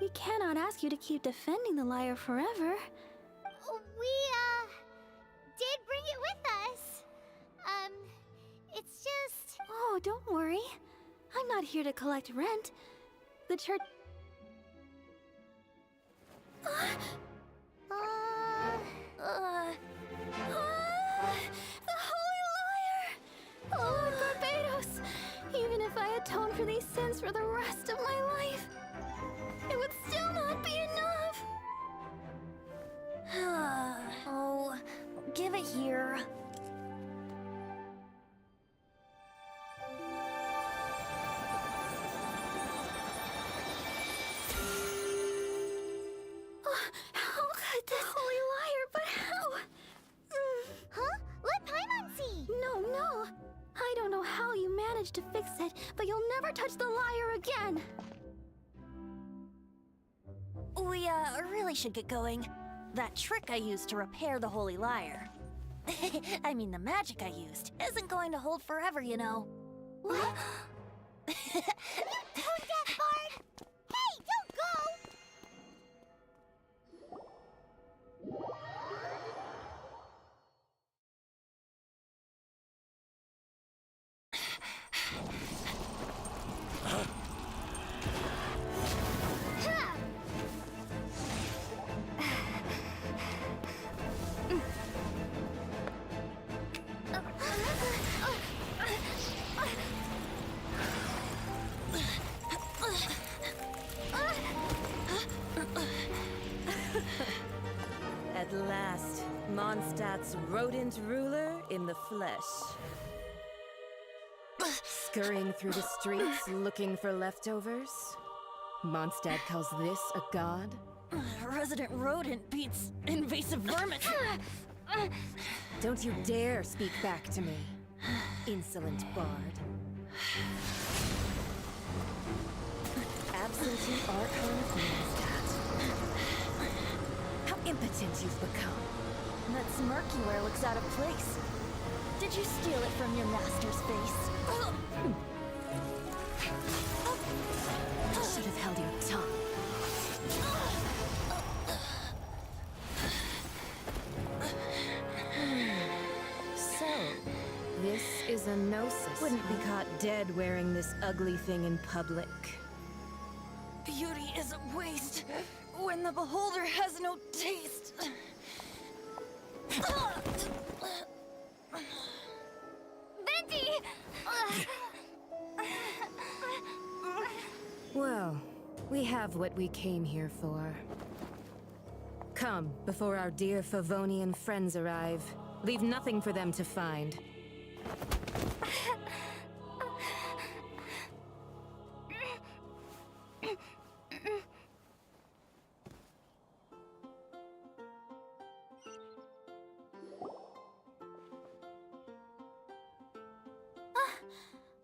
We cannot ask you to keep defending the lyre forever. We, did bring it with us. It's just... Oh, don't worry. I'm not here to collect rent. The church... The Holy Lyre! Lord Barbados! Even if I had it, but you'll never touch the lyre again. We, really should get going. That trick I used to repair the Holy Lyre. I mean, the magic I used isn't going to hold forever, you know. What? Tone deaf, Bard! Hey, don't go! At last, Mondstadt's rodent ruler in the flesh. Scurrying through the streets looking for leftovers? Mondstadt calls this a god? Resident rodent beats invasive vermin. Don't you dare speak back to me, insolent bard. Absentee Archon of Mondstadt. How impotent you've become. That smirk you wear looks out of place. Did you steal it from your master's face? Should have held your tongue. So, this is a gnosis. Wouldn't be caught dead wearing this ugly thing in public. Beauty is a waste when the beholder has no taste. Venti! Well, we have what we came here for. Come, before our dear Favonian friends arrive. Leave nothing for them to find.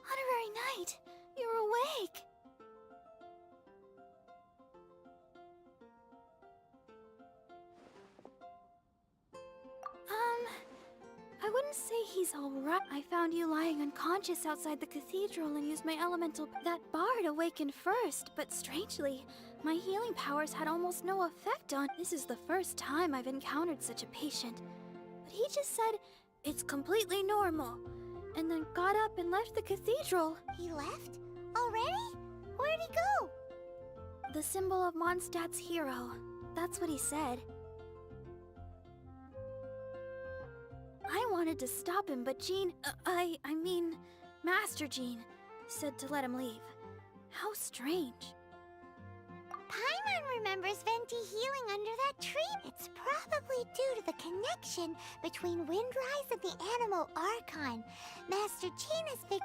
Honorary Knight, you're awake. I wouldn't say he's alright. I found you lying unconscious outside the cathedral and used my elemental. That bard awakened first, but strangely, my healing powers had almost no effect on. This is the first time I've encountered such a patient. But he just said it's completely normal, and then got up and left the cathedral. He left? Already? Where'd he go? The symbol of Mondstadt's hero. That's what he said. I wanted to stop him, but Jean, I mean, Master Jean, said to let him leave. How strange. Paimon remembers Venti healing under that tree. It's probably due to the connection between Windrise and the Animal Archon. Master Jean has big...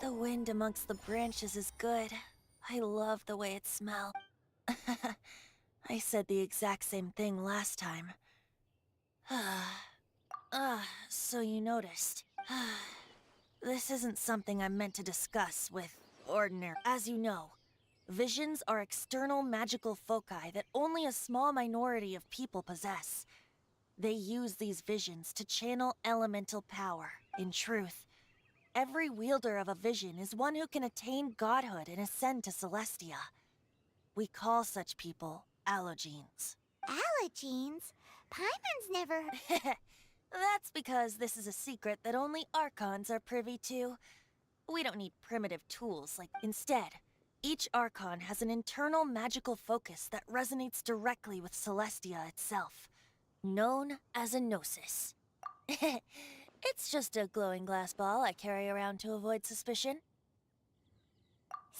The wind amongst the branches is good. I love the way it smells. I said the exact same thing last time. So you noticed. This isn't something I'm meant to discuss with ordinary. As you know, visions are external magical foci that only a small minority of people possess. They use these visions to channel elemental power. In truth, every wielder of a vision is one who can attain godhood and ascend to Celestia. We call such people allogenes. Allogenes? Paimon's never... That's because this is a secret that only Archons are privy to. We don't need primitive tools like... Instead, Each Archon has an internal magical focus that resonates directly with Celestia itself, known as a Gnosis. It's just a glowing glass ball I carry around to avoid suspicion.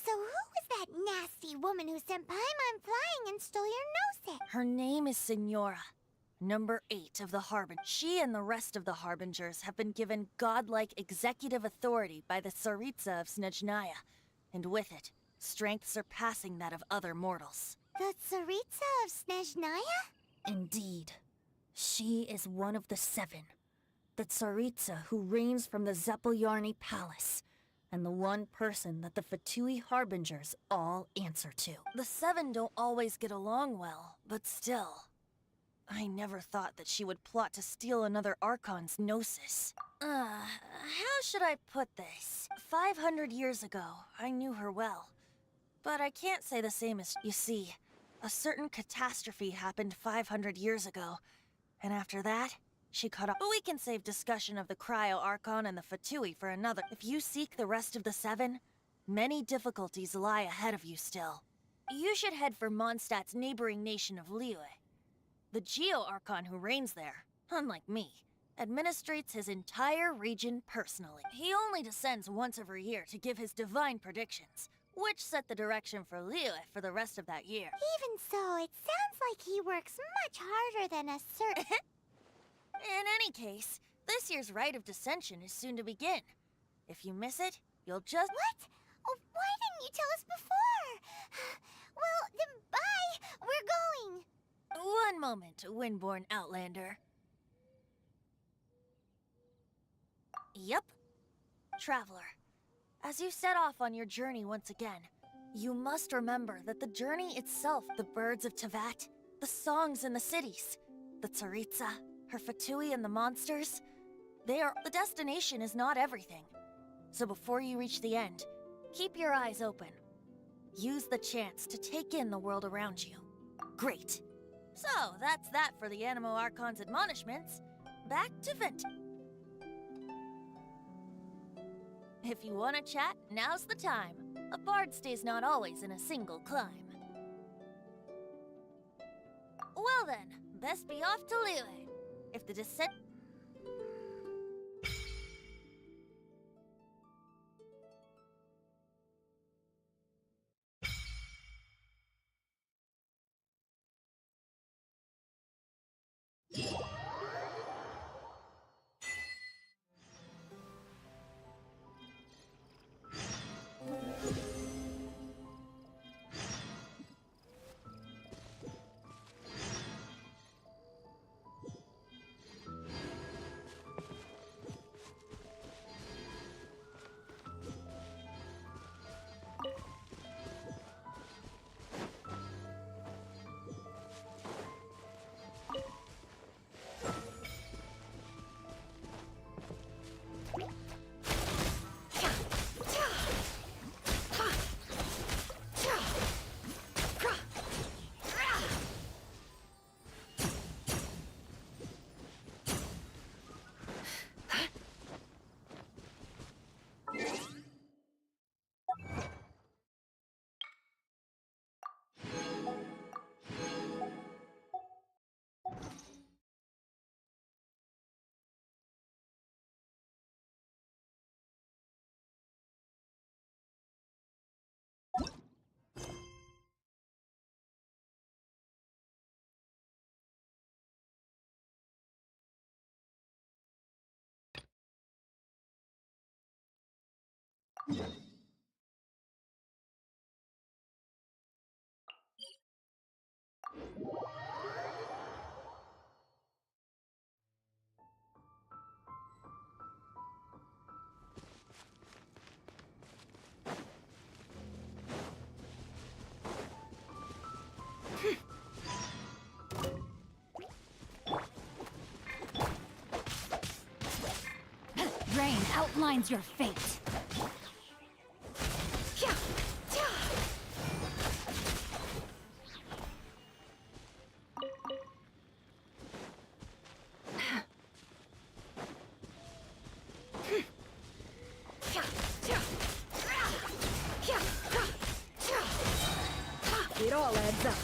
So who was that nasty woman who sent Paimon flying and stole your Gnosis? Her name is Signora, number 8 of the Harbinger. She and the rest of the Harbingers have been given godlike executive authority by the Tsaritsa of Snezhnaya, and with it, strength surpassing that of other mortals. The Tsaritsa of Snezhnaya? Indeed. She is one of the 7. The Tsaritsa who reigns from the Zeppeljorny Palace, and the one person that the Fatui Harbingers all answer to. The 7 don't always get along well, but still. I never thought that she would plot to steal another Archon's Gnosis. How should I put this? 500 years ago, I knew her well. But I can't say the same as... You see, a certain catastrophe happened 500 years ago, and after that, she cut off. But we can save discussion of the Cryo Archon and the Fatui for another. If you seek the rest of the 7, many difficulties lie ahead of you still. You should head for Mondstadt's neighboring nation of Liyue. The Geo-Archon who reigns there, unlike me, administrates his entire region personally. He only descends once every year to give his divine predictions, which set the direction for Liyue for the rest of that year. Even so, it sounds like he works much harder than a certain... In any case, this year's Rite of Descension is soon to begin. If you miss it, you'll just... What? Oh, why didn't you tell us before? Well, then bye! We're going! One moment, Windborn Outlander. Yep. Traveler, as you set off on your journey once again, you must remember that the journey itself, the birds of Tevat, the songs in the cities, the Tsaritsa, her Fatui and the monsters, the destination is not everything. So before you reach the end, keep your eyes open. Use the chance to take in the world around you. Great. So, that's that for the Animo Archon's admonishments. Back to Vent. If you want to chat, now's the time. A bard stays not always in a single climb. Well then, best be off to Liyue. If the descent... Rain outlines your fate. all adds up.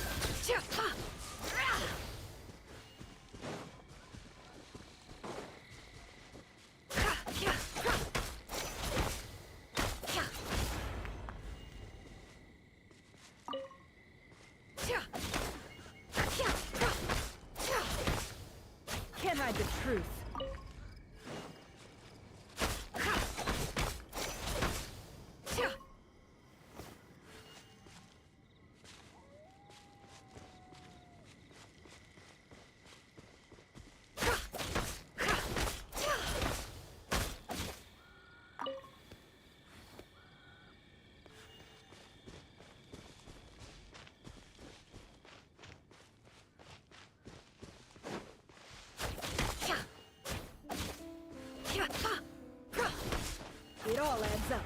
Can't hide the truth. It all adds up.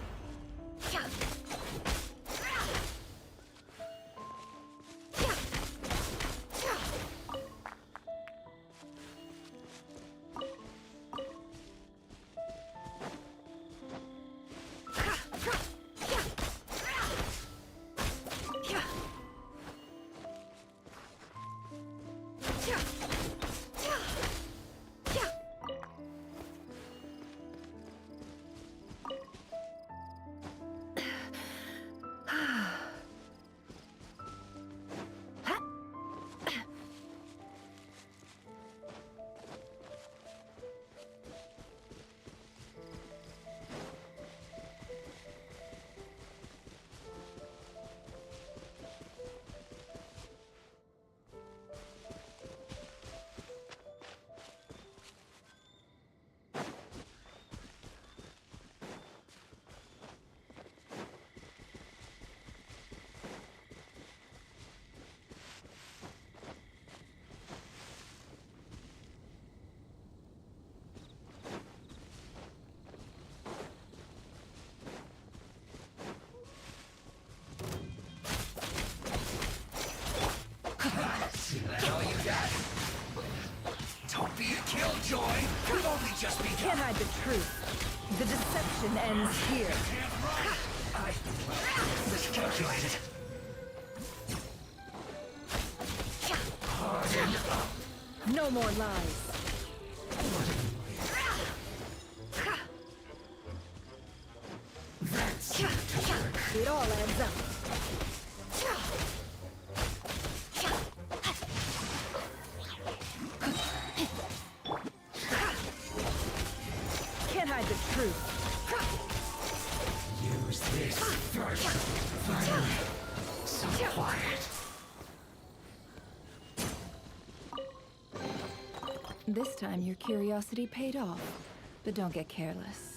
Don't be a killjoy. We've only just begun. Can't hide the truth. The deception ends here. I miscalculated. Harden up. No more lies. It all adds up. Can't hide the truth. Use this first. Finally. So quiet. This time your curiosity paid off, but don't get careless.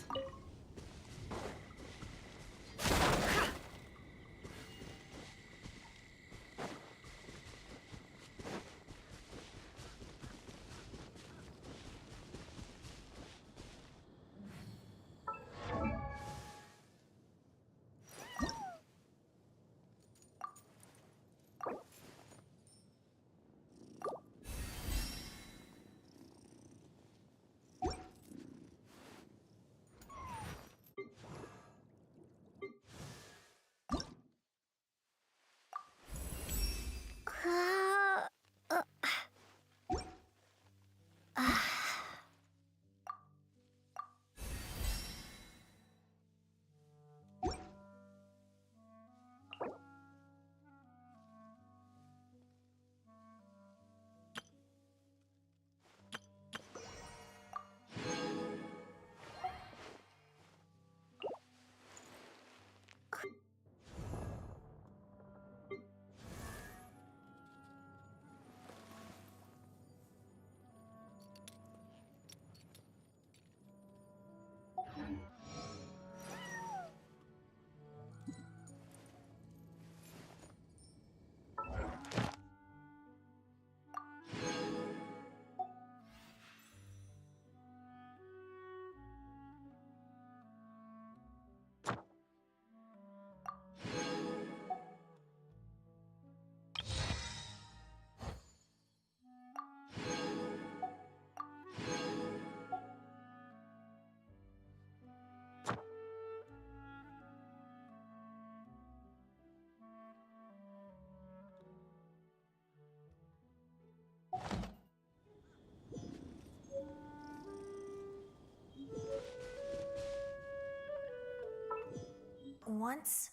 Once,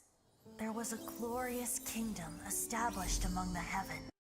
there was a glorious kingdom established among the heavens.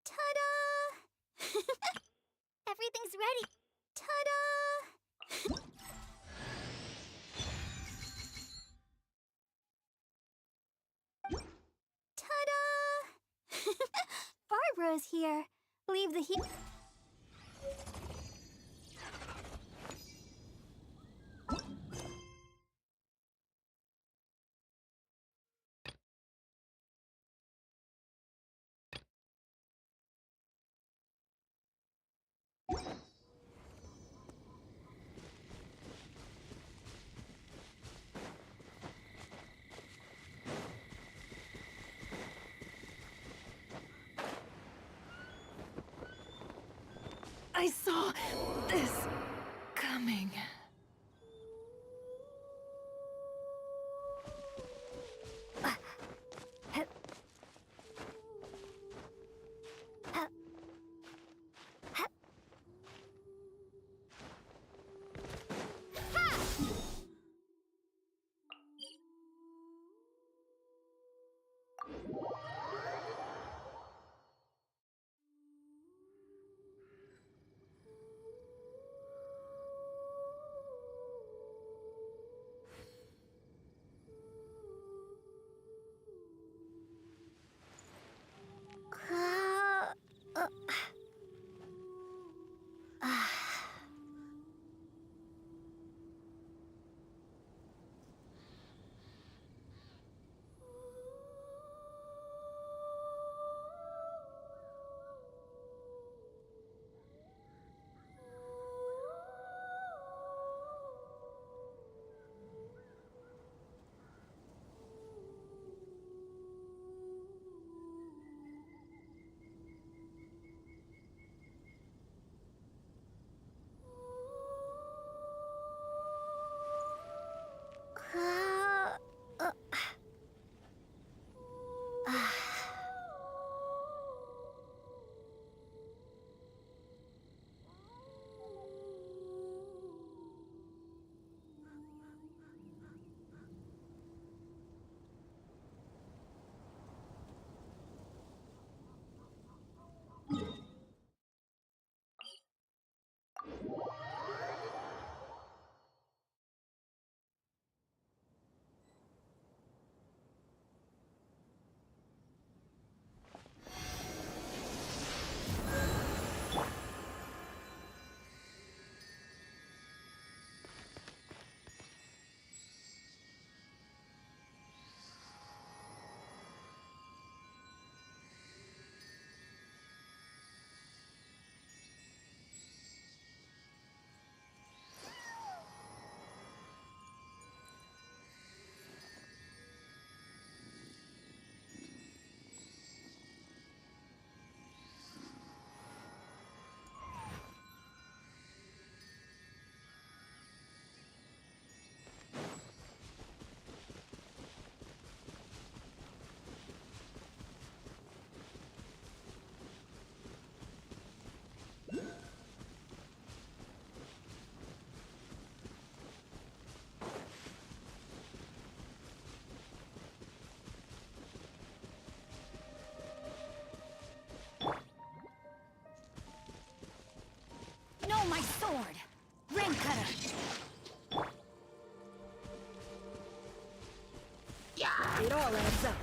Ta-da! Everything's ready. Ta-da! Ta-da! Barbara's here. Leave the heat. I saw this coming. No, my sword! Rain cutter! It all adds up.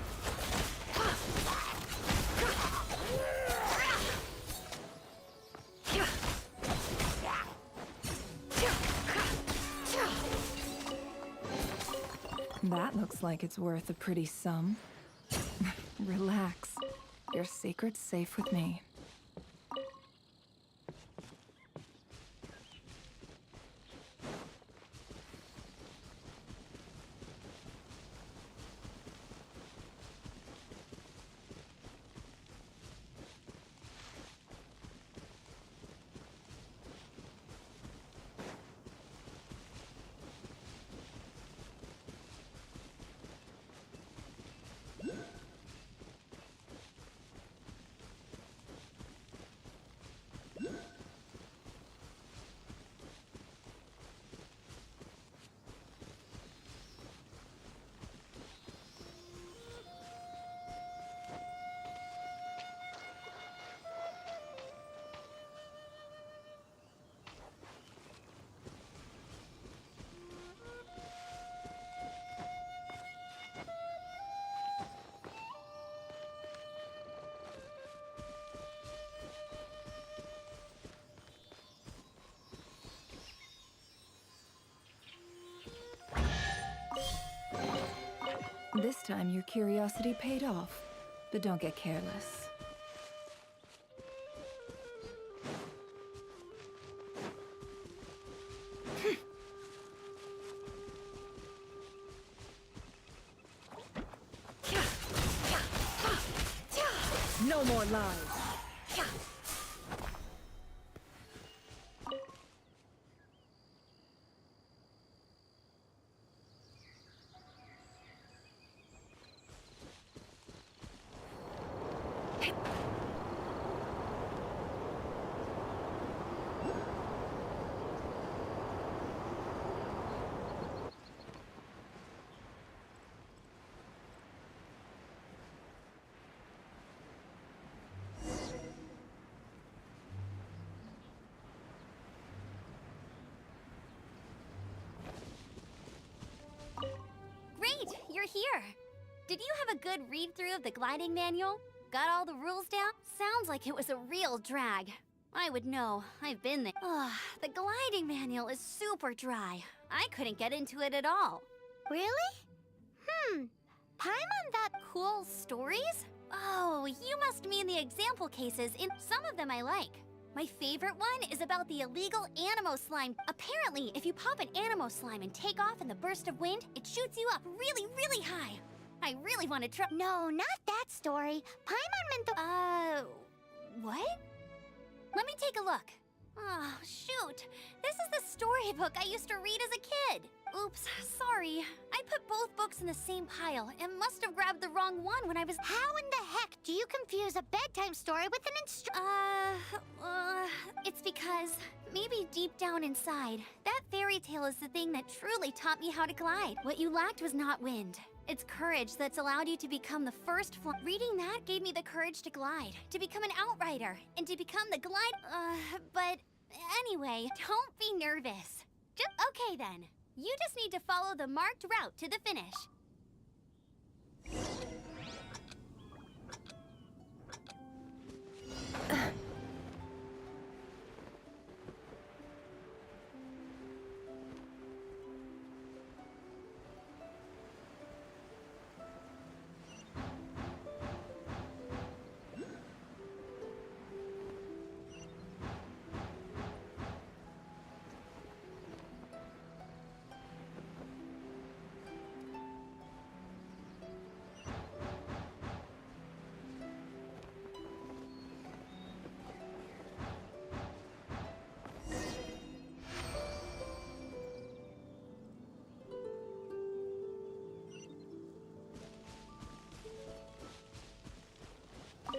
That looks like it's worth a pretty sum. Relax. Your secret's safe with me. This time your curiosity paid off, but don't get careless. No more lies. Great, you're here. Did you have a good read-through of the gliding manual? Got all the rules down? Sounds like it was a real drag. I would know. I've been there. Ugh, the gliding manual is super dry. I couldn't get into it at all. Really? Paimon that Cool stories? Oh, you must mean the example cases. In some of them I like. My favorite one is about the illegal animo slime. Apparently, if you pop an animo slime and take off in the burst of wind, it shoots you up really, really high. I really want to try. No, not that story. Paimon meant the. What? Let me take a look. Oh, shoot. This is the storybook I used to read as a kid. Oops, sorry. I put both books in the same pile and must have grabbed the wrong one when I was. How in the heck do you confuse a bedtime story with an It's because maybe deep down inside, that fairy tale is the thing that truly taught me how to glide. What you lacked was not wind. It's courage that's allowed you to become the first Reading that gave me the courage to glide, to become an outrider, and to become the but anyway, don't be nervous. Okay then. You just need to follow the marked route to the finish.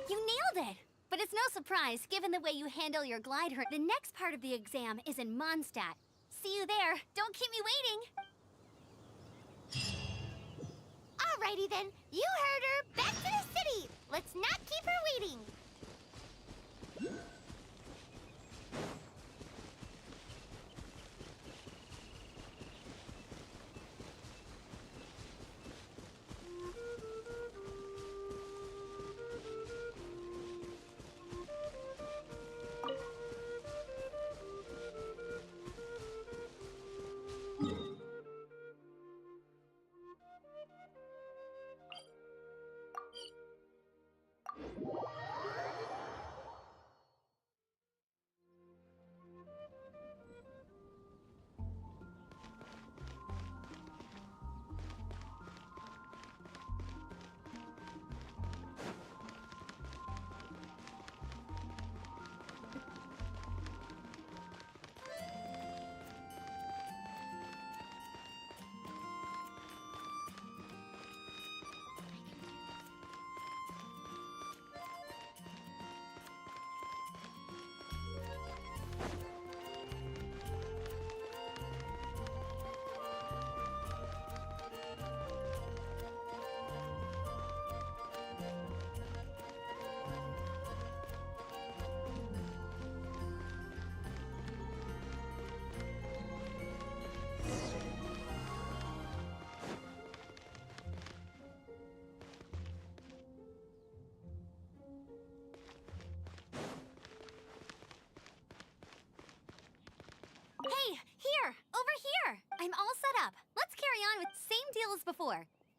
You nailed it! But it's no surprise, given the way you handle your glide. The next part of the exam is in Mondstadt. See you there. Don't keep me waiting. Alrighty then. You heard her. Back to the city. Let's not keep her waiting.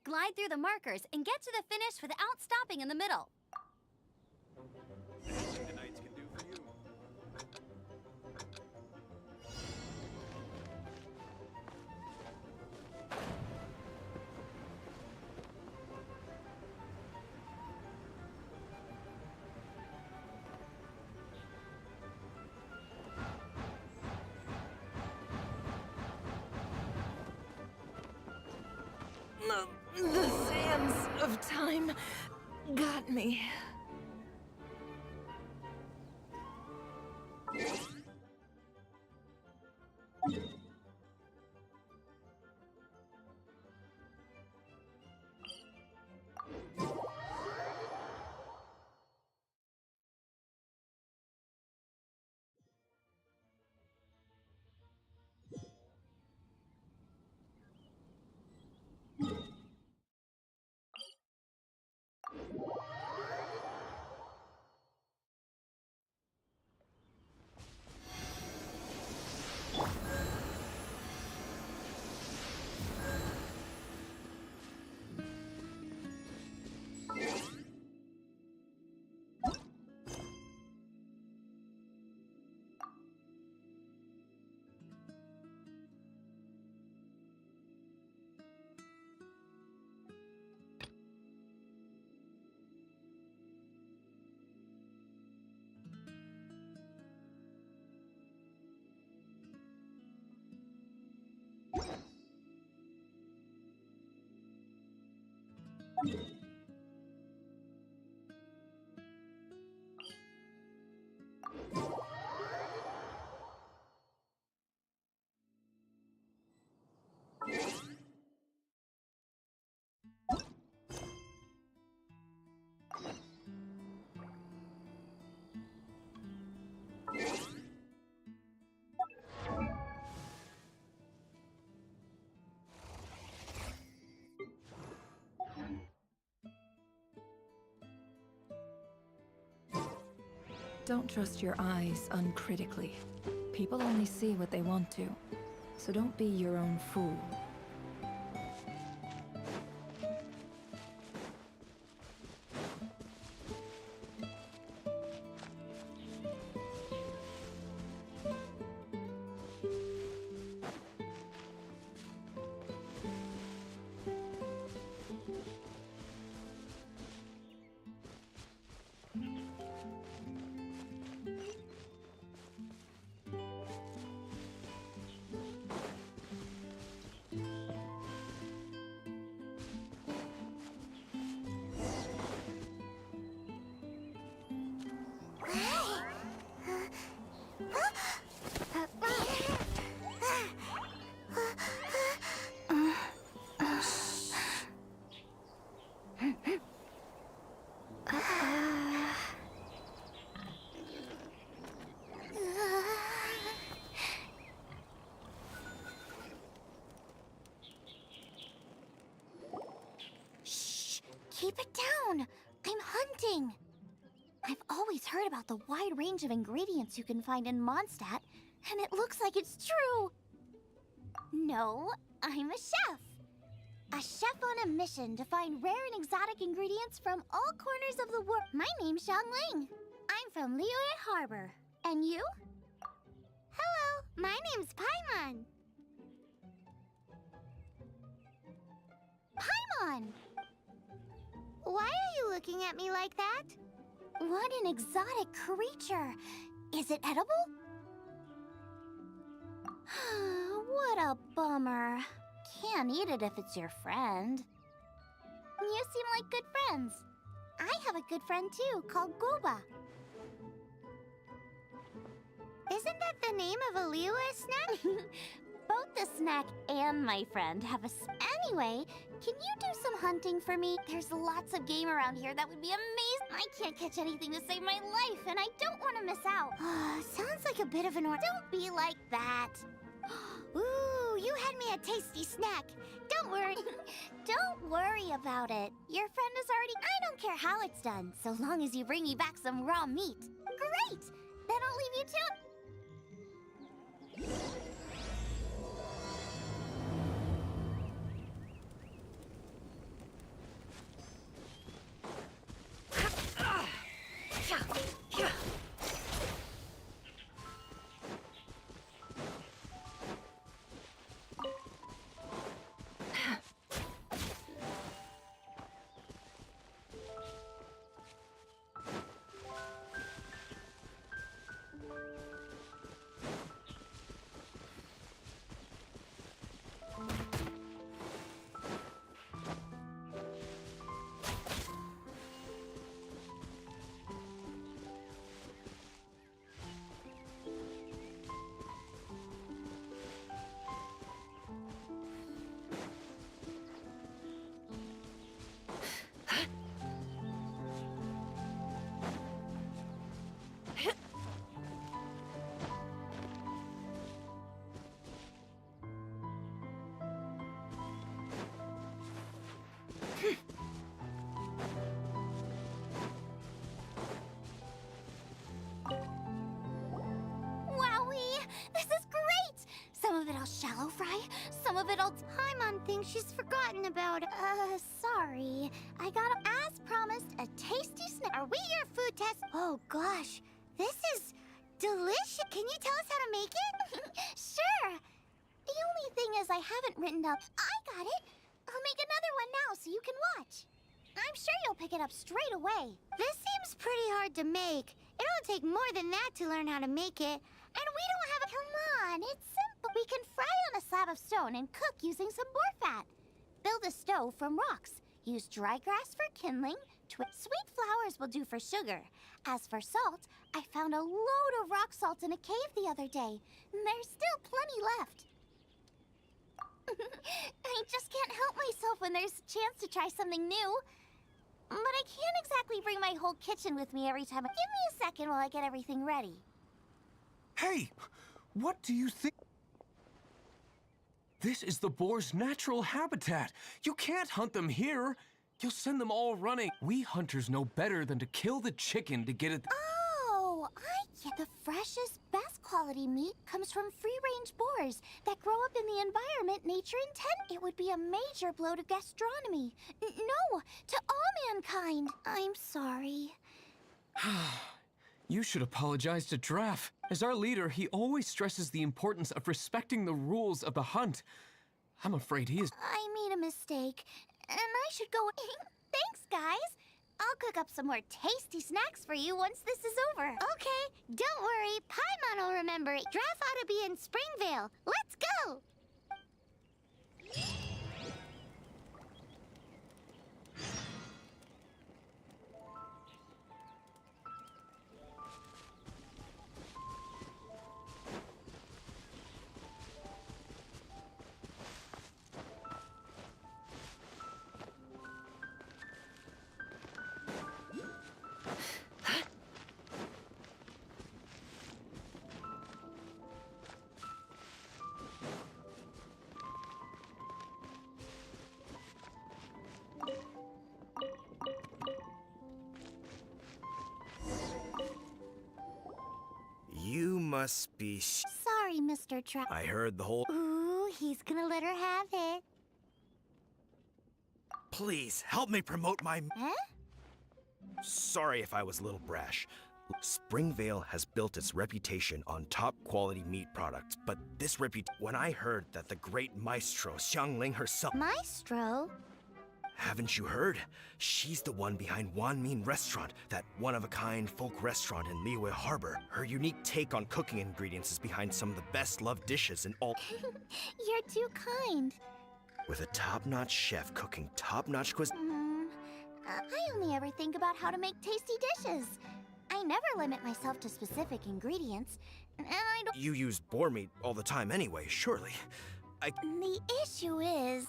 Glide through the markers and get to the finish without stopping in the middle. Anything the knights can do for you? The sands of time got me. Don't trust your eyes uncritically. People only see what they want to, so don't be your own fool. Keep it down! I'm hunting! I've always heard about the wide range of ingredients you can find in Mondstadt, and it looks like it's true! No, I'm a chef! A chef on a mission to find rare and exotic ingredients from all corners of the world. My name's Xiangling. I'm from Liyue Harbor. And you? Hello, my name's Paimon. Paimon! Why are you looking at me like that? What an exotic creature! Is it edible? What a bummer. Can't eat it if it's your friend. You seem like good friends. I have a good friend too, called Goba. Isn't that the name of a Liyue snack? Both the snack and my friend have a Anyway, can you do some hunting for me? There's lots of game around here that would be amazing. I can't catch anything to save my life, and I don't want to miss out. Sounds like a bit of an order. Don't be like that. Ooh, you had me a tasty snack. Don't worry. Don't worry about it. Your friend is already... I don't care how it's done, so long as you bring me back some raw meat. Great! Then I'll leave you to it. think she's forgotten about it. Sorry. I got, as promised, a tasty snack. Are we your food test? Oh gosh, this is delicious. Can you tell us how to make it? Sure. The only thing is I haven't written up. I got it. I'll make another one now so you can watch. I'm sure you'll pick it up straight away. This seems pretty hard to make. It'll take more than that to learn how to make it. And we don't have a... Come on, it's simple. We can fry on a slab of stone and cook using some boar fat. Build a stove from rocks. Use dry grass for kindling. Sweet flowers will do for sugar. As for salt, I found a load of rock salt in a cave the other day. There's still plenty left. I just can't help myself when there's a chance to try something new. But I can't exactly bring my whole kitchen with me every time. Give me a second while I get everything ready. Hey! What do you think? This is the boar's natural habitat. You can't hunt them here. You'll send them all running. We hunters know better than to kill the chicken to get it. Oh, I get the freshest, best quality meat comes from free-range boars that grow up in the environment nature intended. It would be a major blow to gastronomy. No, to all mankind. I'm sorry. You should apologize to Draff. As our leader, he always stresses the importance of respecting the rules of the hunt. I'm afraid he is... I made a mistake, and I should go... Thanks, guys. I'll cook up some more tasty snacks for you once this is over. Okay, don't worry. Paimon will remember it. Draff ought to be in Springvale. Let's go! You must be... Sorry, Mr. Trap. I heard the whole... Ooh, he's gonna let her have it. Please, help me promote my... Huh? Sorry if I was a little brash. Springvale has built its reputation on top-quality meat products, but this when I heard that the great maestro Xiangling herself... Maestro? Haven't you heard? She's the one behind Wanmin Restaurant, that one-of-a-kind folk restaurant in Liyue Harbor. Her unique take on cooking ingredients is behind some of the best-loved dishes in all... You're too kind. With a top-notch chef cooking top-notch cuisine... I only ever think about how to make tasty dishes. I never limit myself to specific ingredients, and I don't... You use boar meat all the time anyway, surely. The issue is...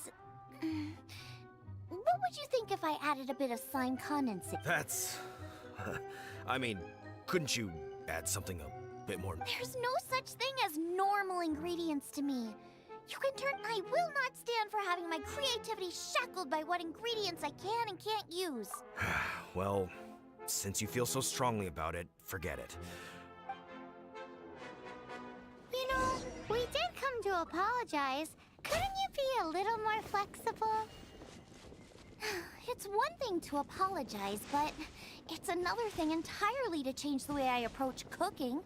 What would you think if I added a bit of slime condensate? That's... I mean, couldn't you add something a bit more... There's no such thing as normal ingredients to me. You can turn... I will not stand for having my creativity shackled by what ingredients I can and can't use. Well, since you feel so strongly about it, forget it. You know, we did come to apologize. Couldn't you be a little more flexible? It's one thing to apologize, but it's another thing entirely to change the way I approach cooking.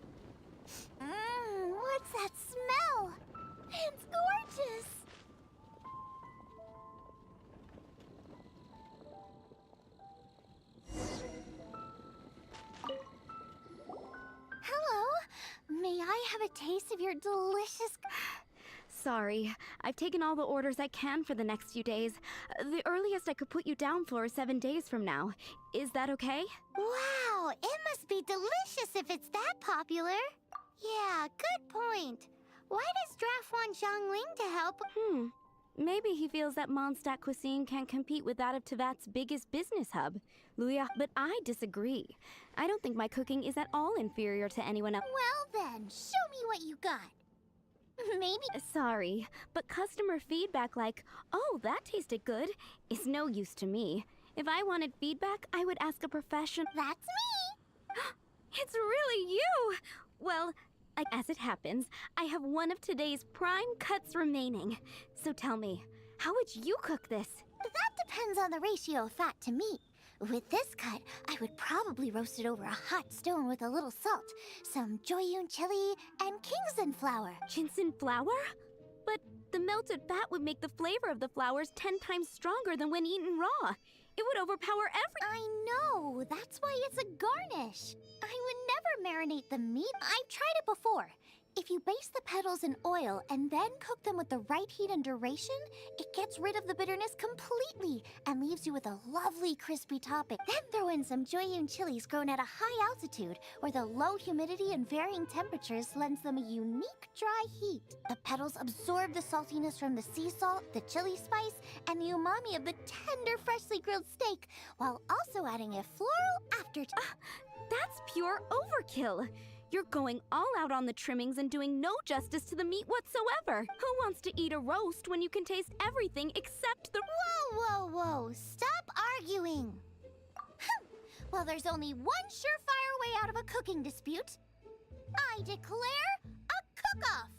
What's that smell? It's gorgeous! Hello? May I have a taste of your delicious... Sorry, I've taken all the orders I can for the next few days. The earliest I could put you down for is 7 days from now. Is that okay? Wow, it must be delicious if it's that popular. Yeah, good point. Why does Draff want Xiangling to help? Maybe he feels that Mondstadt cuisine can't compete with that of Tevat's biggest business hub, Luya. But I disagree. I don't think my cooking is at all inferior to anyone else. Well then, show me what you got. Maybe... Sorry, but customer feedback like, oh, that tasted good, is no use to me. If I wanted feedback, I would ask a professional. That's me! It's really you! Well, as it happens, I have one of today's prime cuts remaining. So tell me, How would you cook this? That depends on the ratio of fat to meat. With this cut, I would probably roast it over a hot stone with a little salt, some joyun chili, and Kingston flour. Ginseng flour? But the melted fat would make the flavor of the flowers 10 times stronger than when eaten raw. It would overpower every— I know, that's why it's a garnish. I would never marinate the meat. I've tried it before. If you baste the petals in oil and then cook them with the right heat and duration, it gets rid of the bitterness completely and leaves you with a lovely crispy topping. Then throw in some joyun chilies grown at a high altitude where the low humidity and varying temperatures lends them a unique dry heat. The petals absorb the saltiness from the sea salt, the chili spice, and the umami of the tender, freshly grilled steak, while also adding a floral aftertaste. That's pure overkill. You're going all out on the trimmings and doing no justice to the meat whatsoever. Who wants to eat a roast when you can taste everything except the— Whoa, whoa, whoa! Stop arguing! Well, there's only one surefire way out of a cooking dispute. I declare a cook-off!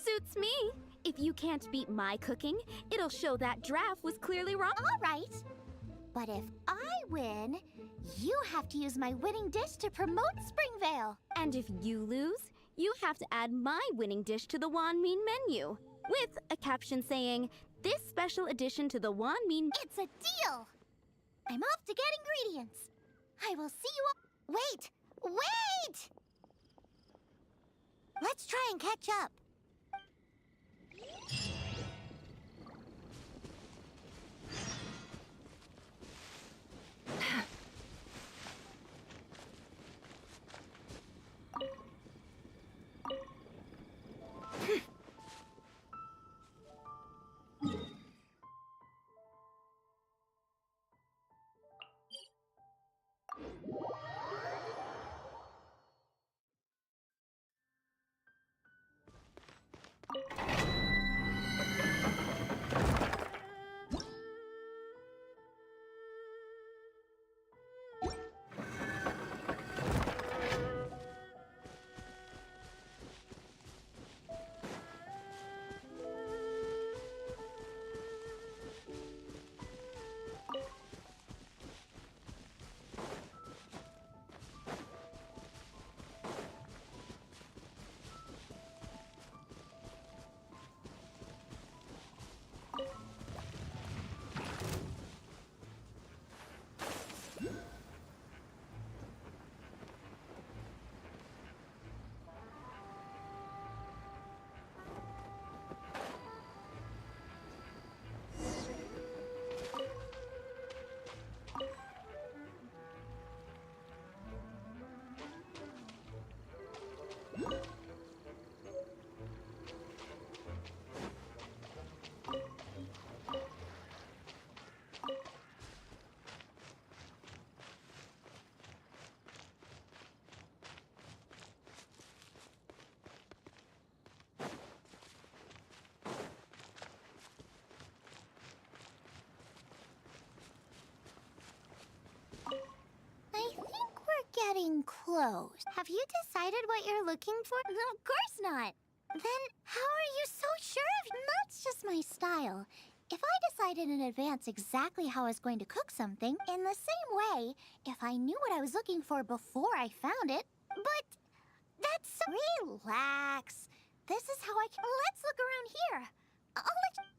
Suits me. If you can't beat my cooking, it'll show that draft was clearly wrong. All right. But if I win, you have to use my winning dish to promote Springvale. And if you lose, you have to add my winning dish to the Wanmin menu, with a caption saying, "This special addition to the Wanmin—" It's a deal! I'm off to get ingredients. I will see you all— Wait! Wait! Let's try and catch up. I think we're getting close. Have you decided what you're looking for? No, of course not. Then how are you so sure of it? That's just my style. If I decided in advance exactly how I was going to cook something, in the same way, if I knew what I was looking for before I found it, but that's so— Relax. This is how Let's look around here. I'll let you—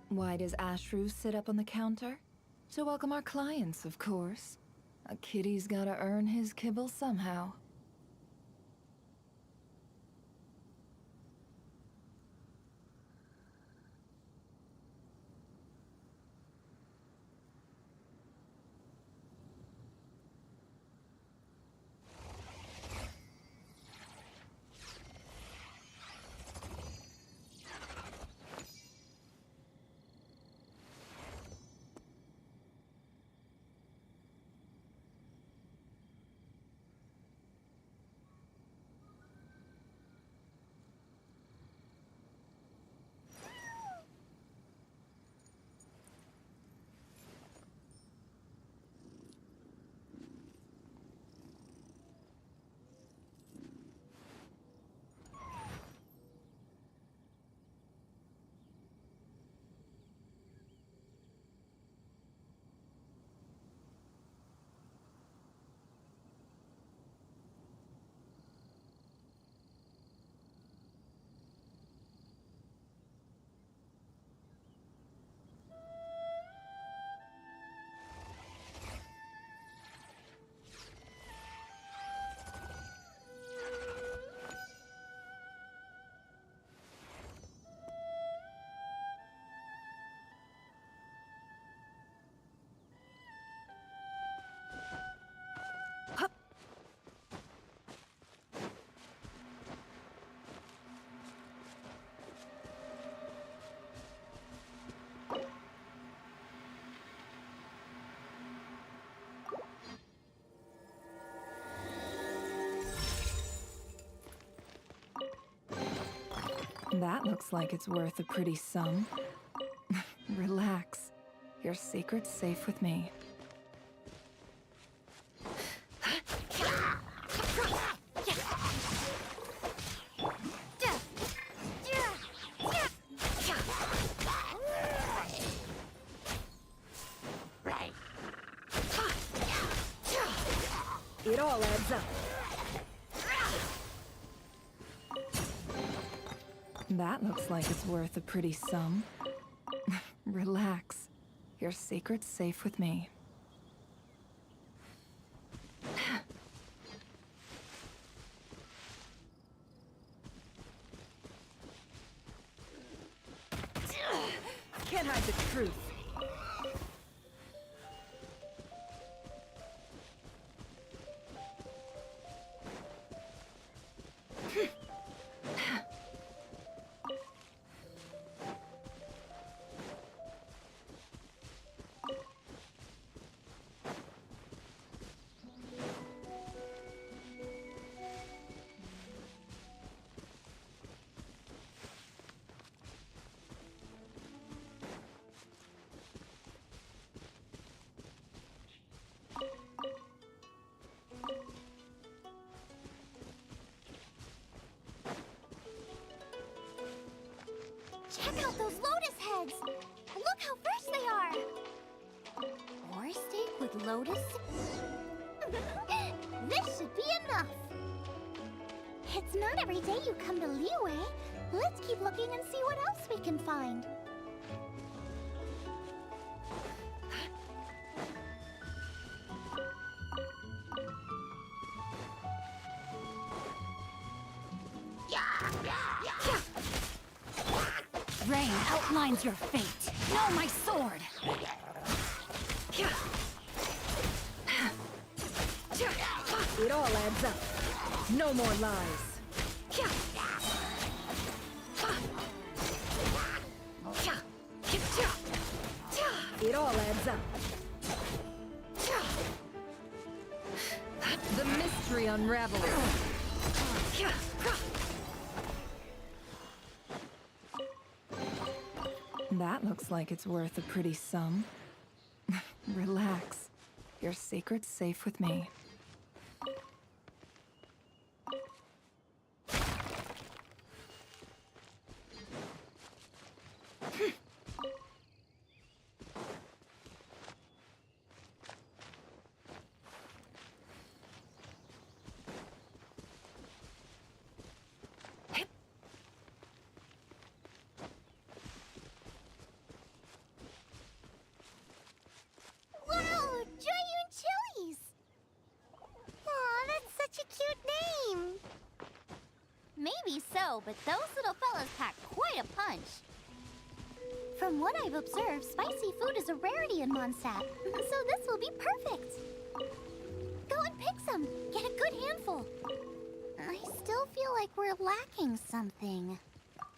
Why does Ashru sit up on the counter? To welcome our clients, of course. A kitty's gotta earn his kibble somehow. That looks like it's worth a pretty sum. Relax. Your secret's safe with me. It all adds up. That looks like it's worth a pretty sum. Relax. Your secret's safe with me. Can't hide the truth. Check out those lotus heads! Look how fresh they are! More steak with lotus? This should be enough! It's not every day you come to Liyue. Let's keep looking and see what else we can find. Rain outlines your fate. Know my sword. It all adds up. No more lies. It all adds up. The mystery unravels. That looks like it's worth a pretty sum. Relax. Your secret's safe with me. know, but those little fellas pack quite a punch. From what I've observed, spicy food is a rarity in Mondstadt, so this will be perfect. Go and pick some. Get a good handful. I still feel like we're lacking something.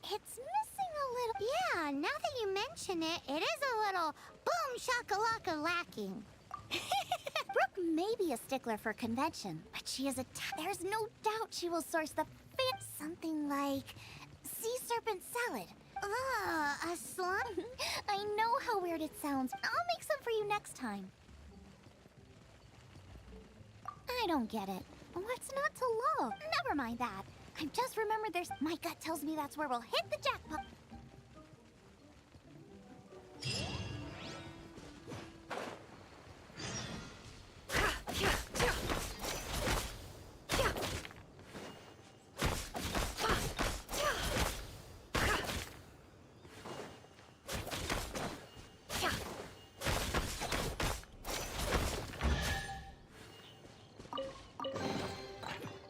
It's missing a little... Yeah, now that you mention it, it is a little boom shakalaka lacking. Brooke may be a stickler for convention, but she is there's no doubt she will source the fit something like sea serpent salad. A slime? I know how weird it sounds. I'll make some for you next time. I don't get it. What's not to love? Never mind that. I just remembered my gut tells me that's where we'll hit the jackpot.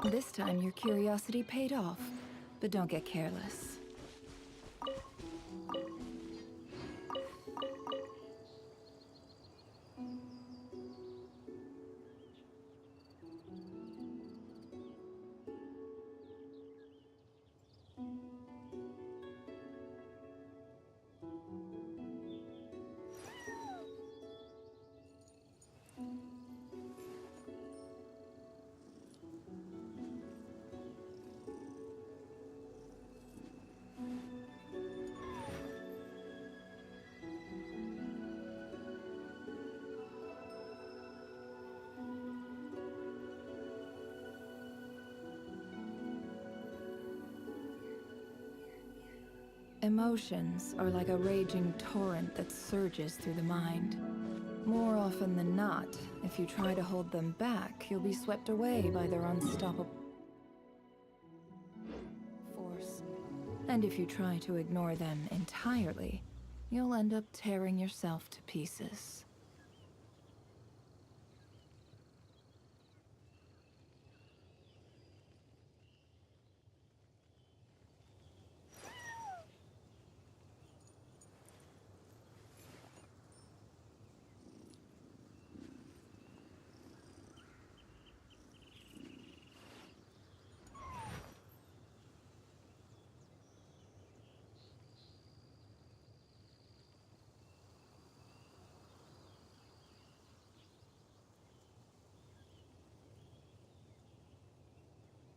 This time your curiosity paid off, but don't get careless. Emotions are like a raging torrent that surges through the mind. More often than not, if you try to hold them back, you'll be swept away by their unstoppable force. And if you try to ignore them entirely, you'll end up tearing yourself to pieces.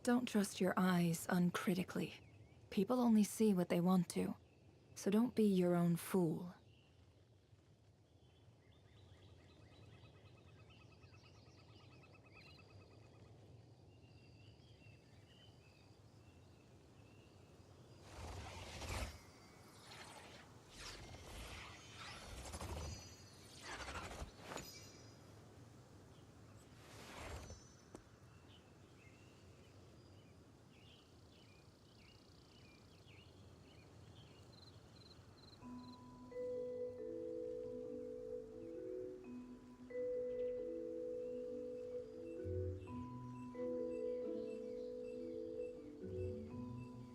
Don't trust your eyes uncritically. People only see what they want to, so don't be your own fool.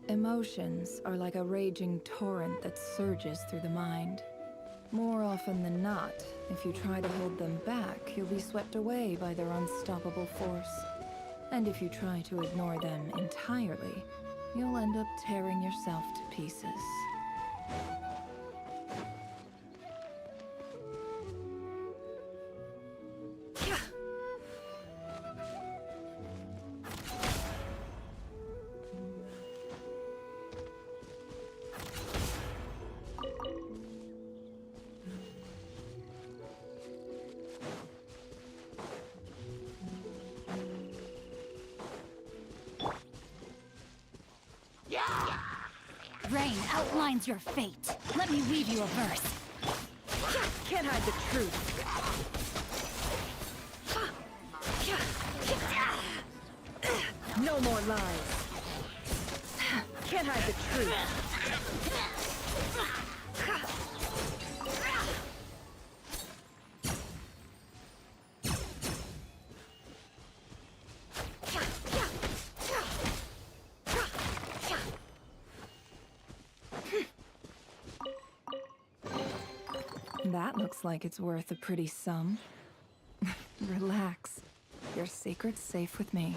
Emotions are like a raging torrent that surges through the mind. More often than not, if you try to hold them back, you'll be swept away by their unstoppable force. And if you try to ignore them entirely, you'll end up tearing yourself to pieces. Rain outlines your fate. Let me weave you a verse. Can't hide the truth. No more lies. Can't hide the truth. That looks like it's worth a pretty sum. Relax. Your secret's safe with me.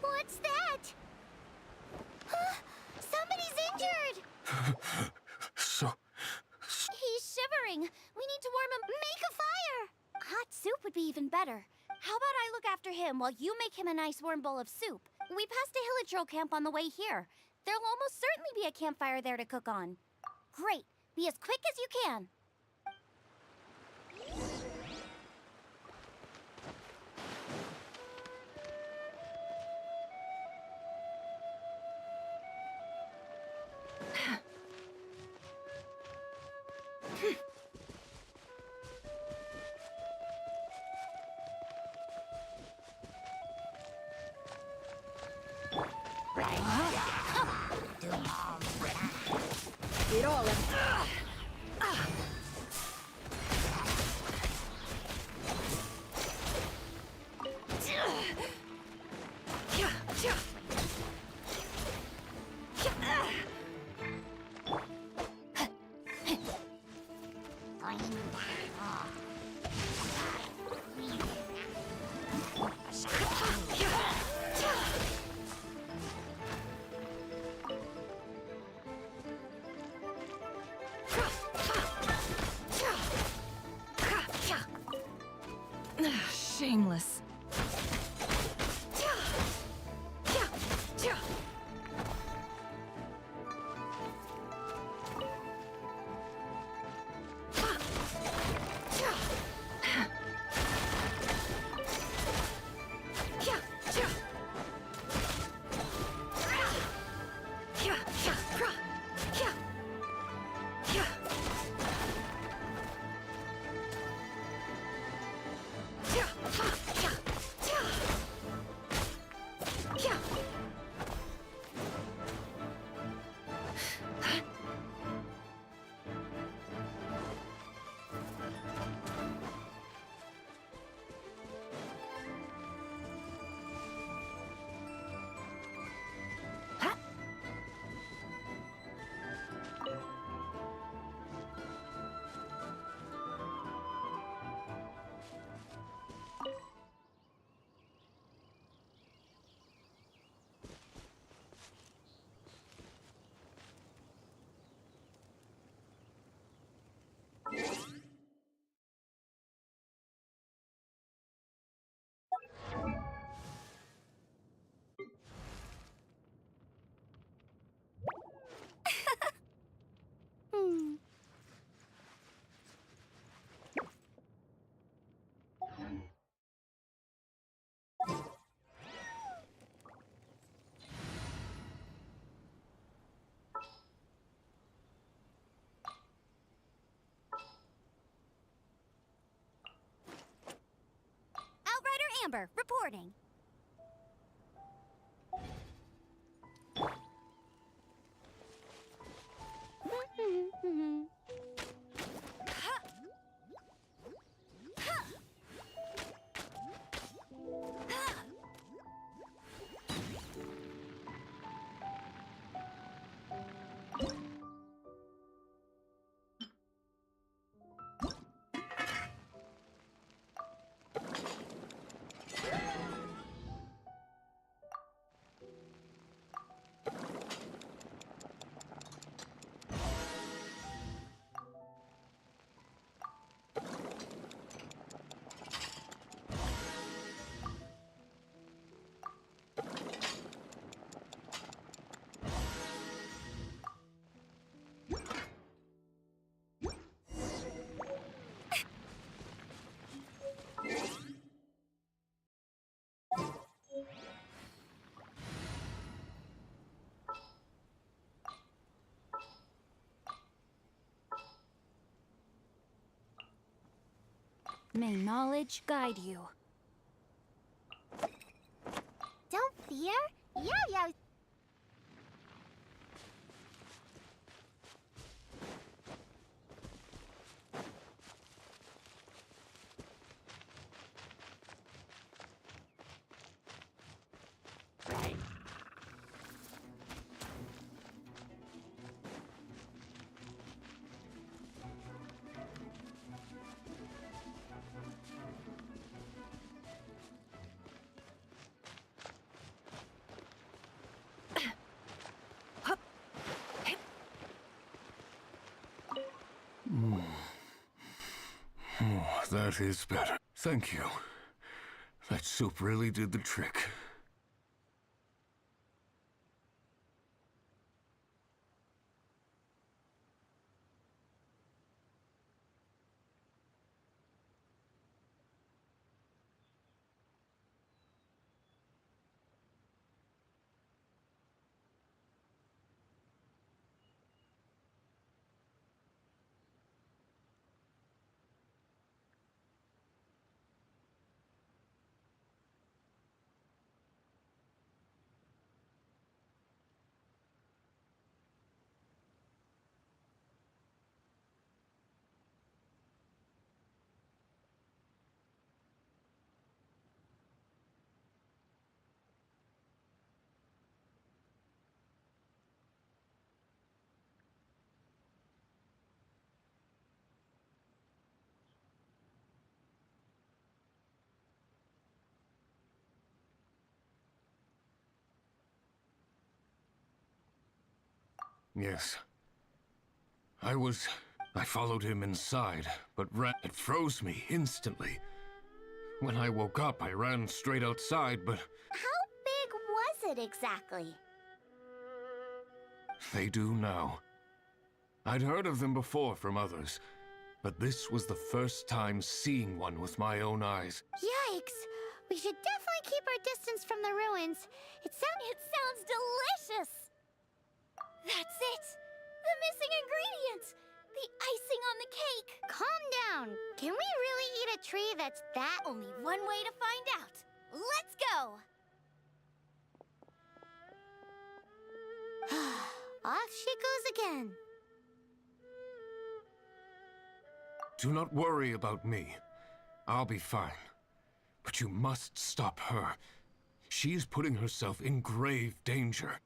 What's that? Somebody's injured! He's shivering. We need to warm him. Make a fire! Hot soup would be even better. How about I look after him while you make him a nice warm bowl of soup? We passed a Hillitro camp on the way here. There'll almost certainly be a campfire there to cook on. Great. Be as quick as you can. It all ends. Shameless. Outrider Amber, reporting. May knowledge guide you. Don't fear. Yo-yo. Oh, that is better. Thank you. That soup really did the trick. Yes. I followed him inside, but it froze me instantly. When I woke up, I ran straight outside, but How big was it exactly? they do now. I'd heard of them before from others, but this was the first time seeing one with my own eyes. Yikes. We should definitely keep our distance from the ruins. It sounds delicious. That's it. The missing ingredient. The icing on the cake. Calm down. Can we really eat a tree that's that? Only one way to find out. Let's go! Off she goes again. Do not worry about me. I'll be fine. But you must stop her. She is putting herself in grave danger.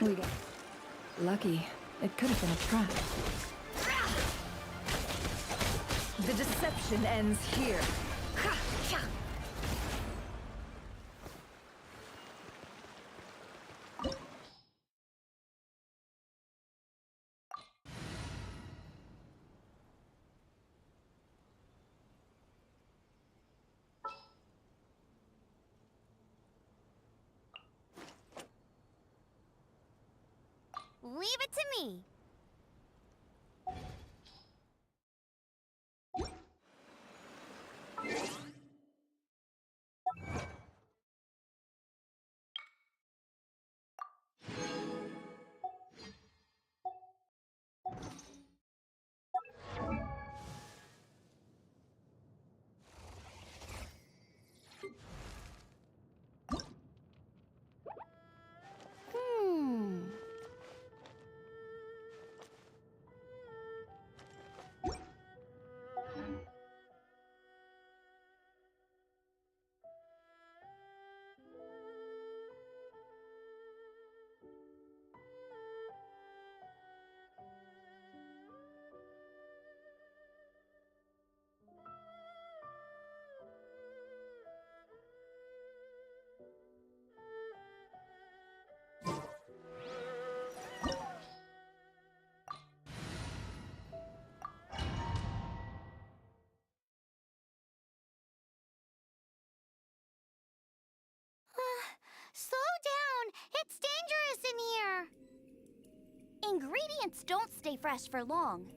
We got lucky. It could have been a trap. The deception ends here. Leave it to me. It's dangerous in here! Ingredients don't stay fresh for long.